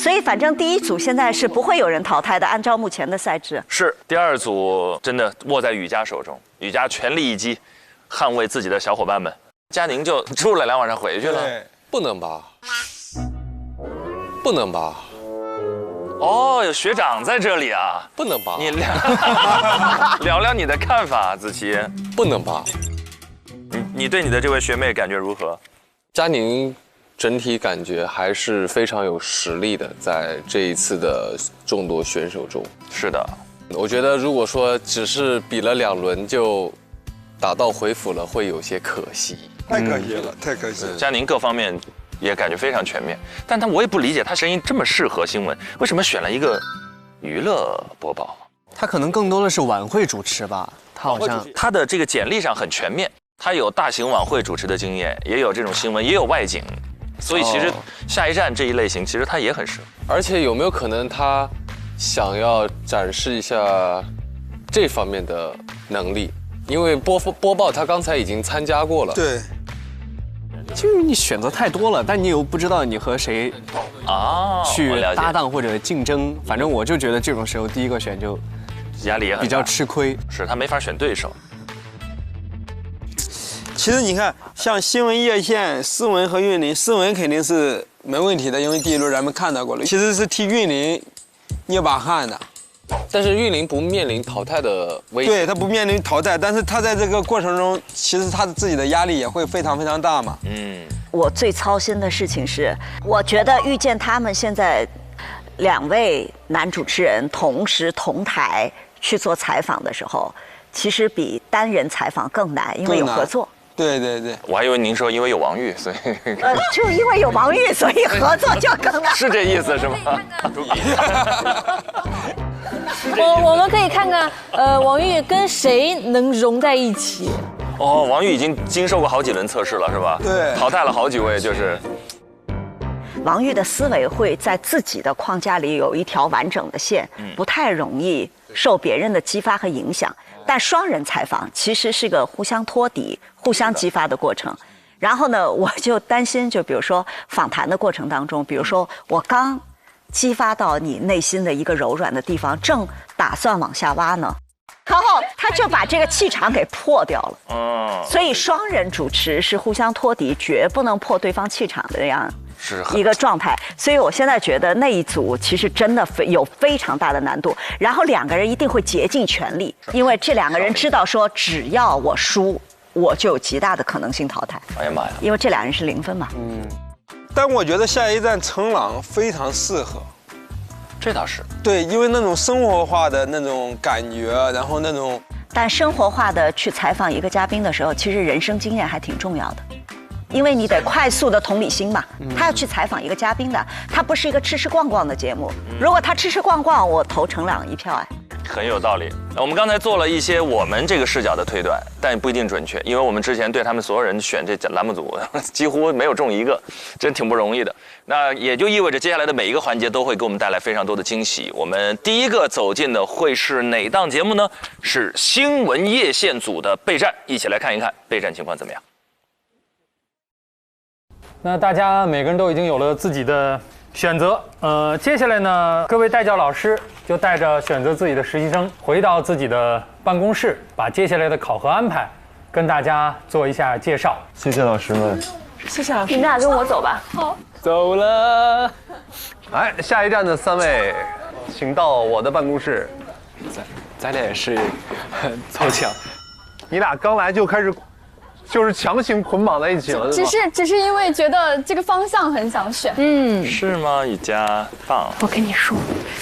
Speaker 8: 所以以反正第一组现在是不会有人淘汰的，按照目前的赛制。
Speaker 6: 是第二组真的握在雨佳手中，雨佳全力一击，捍卫自己的小伙伴们。佳宁就住了2晚上回去了。
Speaker 10: 不能吧？不能吧？
Speaker 6: 哦，有学长在这里啊！
Speaker 10: 不能吧？
Speaker 6: 你聊聊你的看法，子琪。
Speaker 10: 不能吧？
Speaker 6: 你对你的这位学妹感觉如何？
Speaker 10: 佳宁整体感觉还是非常有实力的，在这一次的众多选手中。
Speaker 6: 是的，
Speaker 10: 我觉得如果说只是比了2轮就打道回府了，会有些可惜。
Speaker 9: 太可惜了，太可惜了。
Speaker 6: 佳宁各方面也感觉非常全面，但我也不理解他声音这么适合新闻，为什么选了一个娱乐播报？
Speaker 7: 他可能更多的是晚会主持吧，他好像
Speaker 6: 他的这个简历上很全面，他有大型晚会主持的经验，也有这种新闻，也有外景，所以其实下一站这一类型其实他也很适合。
Speaker 10: 而且有没有可能他想要展示一下这方面的能力？因为播报他刚才已经参加过了。
Speaker 9: 对。
Speaker 7: 就是你选择太多了，但你又不知道你和谁去搭档或者竞争。反正我就觉得这种时候第一个选就
Speaker 6: 压力也很大，
Speaker 7: 比较吃亏。
Speaker 6: 是他没法选对手。
Speaker 9: 其实你看，像新闻叶县、思文和韵林，思文肯定是没问题的，因为第一轮咱们看到过了。其实是替韵林捏把汗的。
Speaker 10: 但是韵林不面临淘汰的危险，
Speaker 9: 对他不面临淘汰，但是他在这个过程中，其实他自己的压力也会非常非常大嘛。
Speaker 8: 我最操心的事情是，我觉得遇见他们现在2位男主持人同时同台去做采访的时候，其实比单人采访更难，因为有合作。
Speaker 9: 对对对，
Speaker 6: 我还以为您说因为有王玉，所以
Speaker 8: 就因为有王玉，所以合作就更难。
Speaker 6: 是这意思是吗？
Speaker 15: 我们可以看看，王玉跟谁能融在一起？
Speaker 6: 哦，王玉已经经受过好几轮测试了，是吧？
Speaker 9: 对，
Speaker 6: 淘汰了好几位，就是。
Speaker 8: 王玉的思维会在自己的框架里有一条完整的线，不太容易受别人的激发和影响。但双人采访其实是个互相托底、互相激发的过程。然后呢，我就担心，就比如说访谈的过程当中，比如说我刚激发到你内心的一个柔软的地方，正打算往下挖呢，然后他就把这个气场给破掉了。所以双人主持是互相托底，绝不能破对方气场的这样一个状态。所以我现在觉得那一组其实真的有非常大的难度。然后2个人一定会竭尽全力，因为这2个人知道说，只要我输，我就有极大的可能性淘汰。
Speaker 6: 哎呀妈呀！
Speaker 8: 因为这2人是0分嘛。
Speaker 9: 但我觉得下一站陈朗非常适合。
Speaker 6: 这倒是。
Speaker 9: 对，因为那种生活化的那种感觉，然后那种。
Speaker 8: 但生活化的去采访一个嘉宾的时候，其实人生经验还挺重要的。因为你得快速的同理心嘛，他要去采访一个嘉宾的，他不是一个吃吃逛逛的节目。如果他吃吃逛逛，我投陈朗1票哎。
Speaker 6: 很有道理。我们刚才做了一些我们这个视角的推断，但不一定准确，因为我们之前对他们所有人选这栏目组几乎没有中一个，真挺不容易的。那也就意味着接下来的每一个环节都会给我们带来非常多的惊喜。我们第一个走进的会是哪档节目呢？是新闻叶县组的备战，一起来看一看备战情况怎么样。
Speaker 19: 那大家每个人都已经有了自己的选择，接下来呢，各位带教老师就带着选择自己的实习生回到自己的办公室，把接下来的考核安排跟大家做一下介绍。
Speaker 14: 谢谢老师们，
Speaker 22: 谢谢老师。
Speaker 11: 你们俩跟我走吧。
Speaker 22: 好，
Speaker 14: 走了。哎，下一站的3位，请到我的办公室。
Speaker 7: 咱俩也是凑巧，
Speaker 14: 你俩刚来就开始。就是强行捆绑在一起了，
Speaker 22: 只是因为觉得这个方向很想选。
Speaker 6: 是吗？雨佳棒。
Speaker 22: 我跟你说，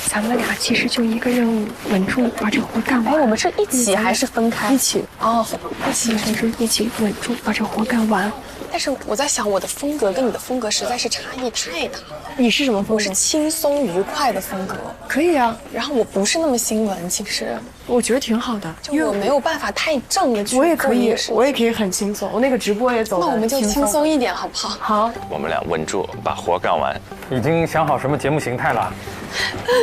Speaker 22: 咱们俩其实就一个任务，稳住把这活干完。哎，我们是一起还是分开？一起哦，一起是一起稳住把这活干完。
Speaker 12: 但是我在想，我的风格跟你的风格实在是差异太大。
Speaker 22: 你是什么风格？
Speaker 12: 我是轻松愉快的风格。
Speaker 22: 可以啊。
Speaker 12: 然后我不是那么新闻，其实
Speaker 22: 我觉得挺好的，
Speaker 12: 就我没有办法太正的去。
Speaker 22: 我也可以很轻松，我那个直播也走。
Speaker 12: 那我们就轻松一点好不好？
Speaker 22: 好。
Speaker 6: 我们俩稳住，把活干完。
Speaker 19: 已经想好什么节目形态了？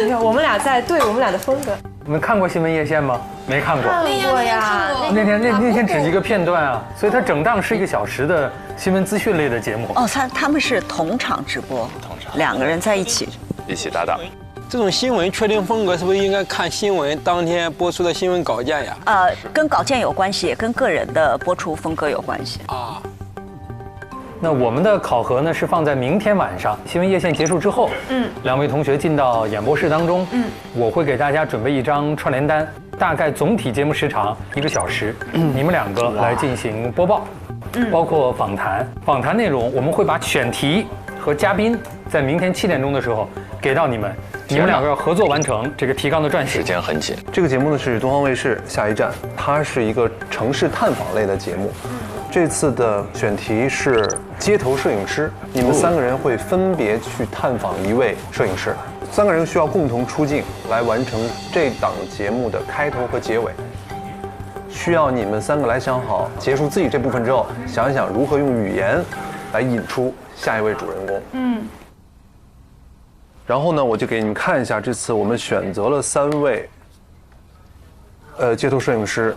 Speaker 22: 没有，我们俩在对我们俩的风格。
Speaker 19: 你们看过新闻叶县吗？没看过。
Speaker 22: 看过呀。
Speaker 19: 那天只一个片段啊，所以它整档是1个小时的新闻资讯类的节目。
Speaker 8: 哦，他们是同场直播，2个人在一起。
Speaker 6: 一起搭档。
Speaker 9: 这种新闻确定风格是不是应该看新闻当天播出的新闻稿件呀？
Speaker 8: 跟稿件有关系，也跟个人的播出风格有关系啊。
Speaker 19: 那我们的考核呢是放在明天晚上新闻夜线结束之后，两位同学进到演播室当中，我会给大家准备一张串联单，大概总体节目时长1个小时，你们2个来进行播报，包括访谈内容，我们会把选题和嘉宾在明天7点钟的时候给到你们。你们2个要合作完成这个提纲的撰写，
Speaker 6: 时间很紧。
Speaker 14: 这个节目呢是东方卫视下一站，它是一个城市探访类的节目。这次的选题是街头摄影师，你们3个人会分别去探访1位摄影师，3个人需要共同出镜来完成这档节目的开头和结尾。需要你们3个来想好，结束自己这部分之后，想一想如何用语言来引出下一位主人公。然后呢，我就给你们看一下，这次我们选择了3位，街头摄影师，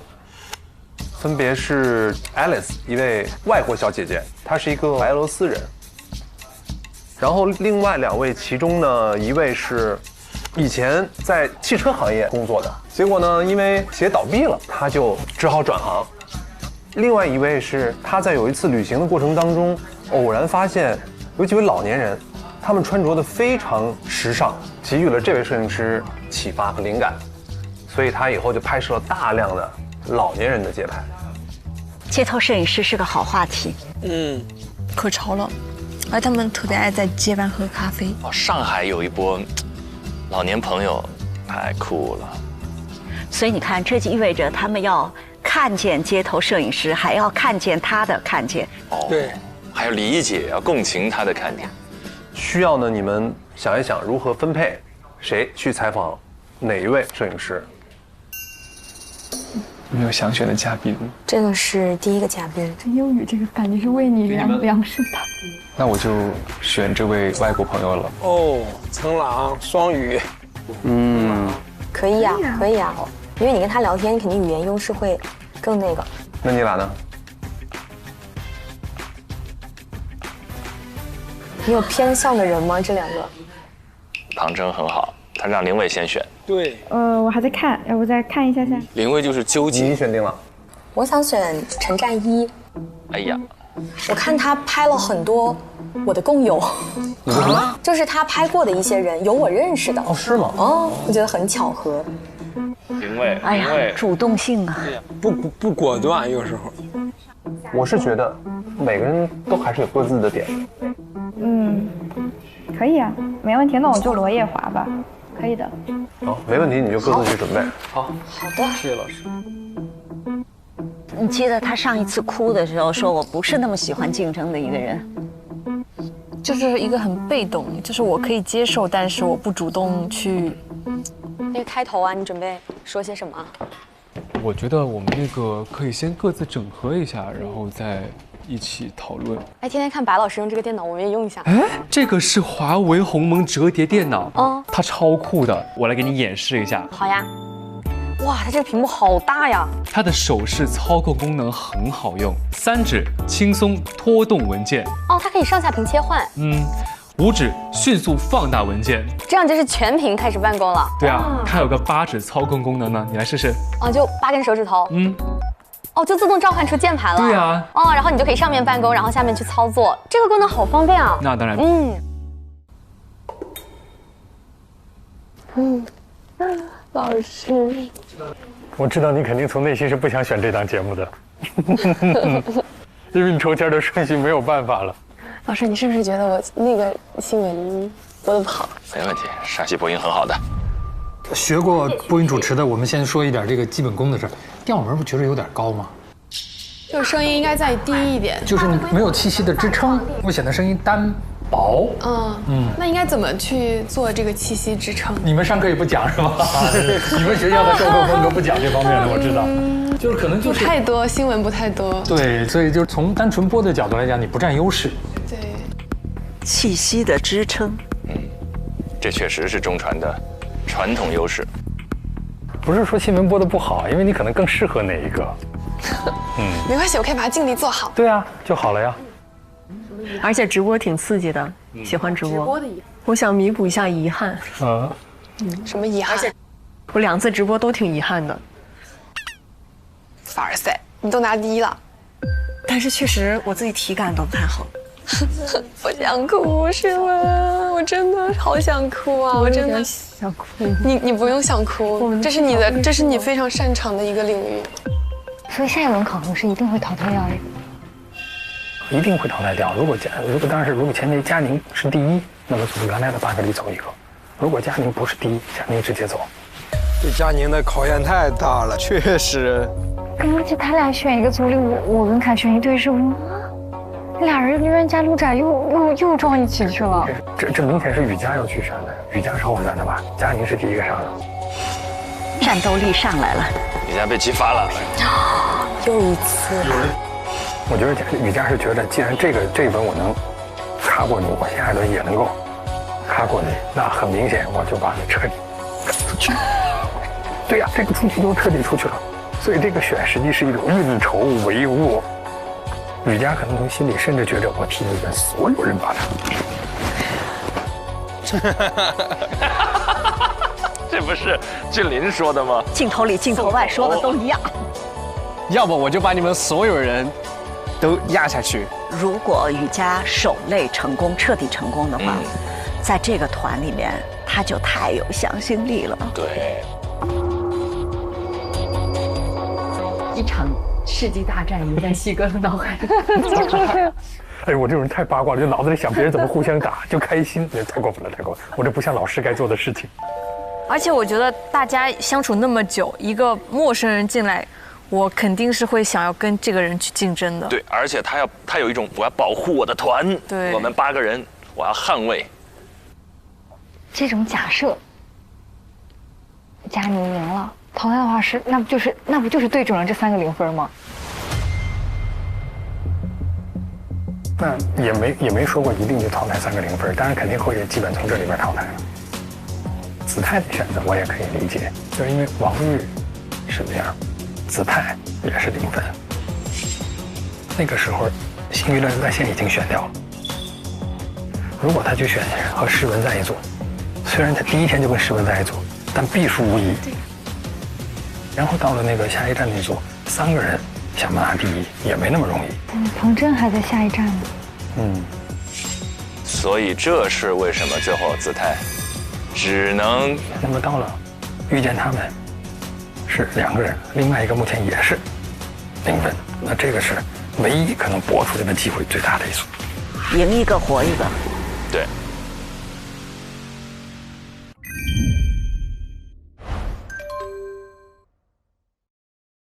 Speaker 14: 分别是 Alice， 一位外国小姐姐，她是一个白俄罗斯人。然后另外2位，其中呢一位是以前在汽车行业工作的，结果呢因为企业倒闭了，他就只好转行。另外一位是他在有一次旅行的过程当中，偶然发现有几位老年人。他们穿着的非常时尚，给予了这位摄影师启发和灵感，所以他以后就拍摄了大量的老年人的街拍。
Speaker 8: 街头摄影师是个好话题，
Speaker 22: 可潮了，而他们特别爱在街边喝咖啡。
Speaker 6: 上海有一波老年朋友，太酷了。
Speaker 8: 所以你看，这就意味着他们要看见街头摄影师，还要看见他的看见。
Speaker 6: 对，还要理解，要共情他的看见。
Speaker 14: 需要呢，你们想一想如何分配，谁去采访哪一位摄影师？
Speaker 18: 有没有想选的嘉宾？
Speaker 22: 这个是第1个嘉宾。这英语这个感觉是为你量身的。
Speaker 18: 那我就选这位外国朋友了。
Speaker 9: 陈朗，双语。
Speaker 22: 可以啊，可以啊，因为你跟他聊天，你肯定语言优势会更那个。
Speaker 14: 那你俩呢？
Speaker 22: 你有偏向的人吗？这2个？
Speaker 6: 唐征很好，他让林伟先选。
Speaker 9: 对。
Speaker 22: 我还在看，要不再看一下下。
Speaker 10: 林伟就是纠结。
Speaker 14: 你选定了。
Speaker 22: 我想选陈战一。
Speaker 6: 哎呀，
Speaker 22: 我看他拍了很多我的工友。就是他拍过的一些人，有我认识的。
Speaker 19: 是吗？
Speaker 22: 我觉得很巧合。
Speaker 6: 林伟，
Speaker 8: 哎呀，主动性啊，
Speaker 9: 不果断，有时候。
Speaker 14: 我是觉得每个人都还是有各自的点。
Speaker 22: 可以啊，没问题。那我就罗夜华吧，可以的。
Speaker 14: 好，没问题，你就各自去准备。
Speaker 22: 好的，
Speaker 10: 谢谢老师。
Speaker 8: 你记得他上一次哭的时候说：“我不是那么喜欢竞争的一个人。”
Speaker 15: 就是一个很被动，就是我可以接受，但是我不主动去。
Speaker 22: 那个开头啊，你准备说些什么？
Speaker 18: 我觉得我们那个可以先各自整合一下，然后再一起讨论。
Speaker 22: 哎，天天看白老师用这个电脑，我们也用一下。
Speaker 18: 哎，这个是华为鸿蒙折叠电脑，它超酷的，我来给你演示一下。
Speaker 22: 好呀。哇，它这个屏幕好大呀！
Speaker 18: 它的手势操控功能很好用，3指轻松拖动文件。
Speaker 22: 它可以上下屏切换。
Speaker 18: 5指迅速放大文件，
Speaker 22: 这样就是全屏开始办公了。
Speaker 18: 对啊，它有个8指操控功能呢，你来试试。
Speaker 22: 就8根手指头。就自动召唤出键盘了。
Speaker 18: 对啊。
Speaker 22: 然后你就可以上面办公，然后下面去操作，这个功能好方便啊。
Speaker 18: 那当然。
Speaker 22: 老师，
Speaker 19: 我知道你肯定从内心是不想选这档节目的，因为你抽签的顺序没有办法了。
Speaker 22: 老师，你是不是觉得我那个新闻播得不好？
Speaker 6: 没问题，陕西播音很好的。
Speaker 19: 学过播音主持的，我们先说一点这个基本功的事儿。调门不觉得有点高吗？
Speaker 12: 就是声音应该再低一点，
Speaker 19: 就是你没有气息的支撑，会显得声音单薄。
Speaker 12: 那应该怎么去做这个气息支撑？
Speaker 19: 你们上课也不讲是吧？你们学校的授课风格不讲这方面的，我知道。就是可能就是
Speaker 12: 不太多，新闻不太多。
Speaker 19: 对，所以就是从单纯播的角度来讲，你不占优势。
Speaker 12: 对，
Speaker 8: 气息的支撑。
Speaker 6: 这确实是中传的传统优势。
Speaker 19: 不是说新闻播的不好，因为你可能更适合哪一个。
Speaker 12: 没关系，我可以把尽力做好。
Speaker 19: 对啊，就好了呀。
Speaker 22: 而且直播挺刺激的，喜欢直播。我想弥补一下遗憾。
Speaker 12: 什么遗憾？
Speaker 22: 我2次直播都挺遗憾的。
Speaker 12: 凡尔赛，你都拿第1了。
Speaker 8: 但是确实我自己体感都不太好。
Speaker 12: 我想哭，是吗？我真的好想哭啊！我真的
Speaker 22: 想哭。
Speaker 12: 你不用想哭，这是你非常擅长的一个领域。
Speaker 22: 所以下一轮考核是一定会淘汰掉的。
Speaker 19: 一定会淘汰掉。如果前提佳宁是第1，那么从原来的8个里走一个；如果佳宁不是第1，佳宁直接走。
Speaker 9: 对佳宁的考验太大了，确实。
Speaker 22: 而且他俩选一个组里，我跟凯旋一对是哇，俩人冤家路窄又撞一起去了。
Speaker 19: 这明显是雨佳要去选的，雨佳是后选的吧？佳宁是第1个上的。
Speaker 8: 战斗力上来了，
Speaker 6: 雨佳被激发了，
Speaker 8: 又一次。
Speaker 19: 我觉得雨佳是觉得，既然这一轮我能卡过你，我下一轮也能够卡过你，那很明显我就把你彻底赶出去。对呀，这个出去就彻底出去了。所以这个选实际是一种运筹帷幄。雨佳可能从心里甚至觉得，我替你们所有人把他。
Speaker 6: 这不是俊林说的吗？
Speaker 8: 镜头里镜头外说的都一样。
Speaker 7: 要不我就把你们所有人都压下去。
Speaker 8: 如果雨佳守擂成功，彻底成功的话，在这个团里面，他就太有向心力了。
Speaker 6: 对。
Speaker 22: 一场世纪大战已经在西哥的脑海里。
Speaker 19: 哎，我这种人太八卦了，就脑子里想别人怎么互相打，就开心，太过分了，太过分了！我这不像老师该做的事情。
Speaker 15: 而且我觉得大家相处那么久，一个陌生人进来，我肯定是会想要跟这个人去竞争的。
Speaker 6: 对，而且他有一种我要保护我的团，
Speaker 15: 对，
Speaker 6: 我们8个人，我要捍卫。
Speaker 22: 这种假设，佳宁赢了。淘汰的话是，那不就是对准了这3个0分吗？
Speaker 19: 那也没说过一定就淘汰3个0分，当然肯定会基本从这里边淘汰了。子泰的选择我也可以理解，就是因为王玉是这样，子泰也是0分。那个时候，新娱乐在线已经选掉了。如果他去选和诗文在一组，虽然他第1天就跟诗文在一组，但必输无疑。然后到了那个下一站那组，3个人想拿第1也没那么容易。
Speaker 22: 彭真还在下一站呢。
Speaker 6: 所以这是为什么最后子泰只能。
Speaker 19: 那么到了遇见他们是2个人，另外一个目前也是0分，那这个是唯一可能搏出来的机会最大的一组。
Speaker 8: 赢一个活一个。
Speaker 6: 对。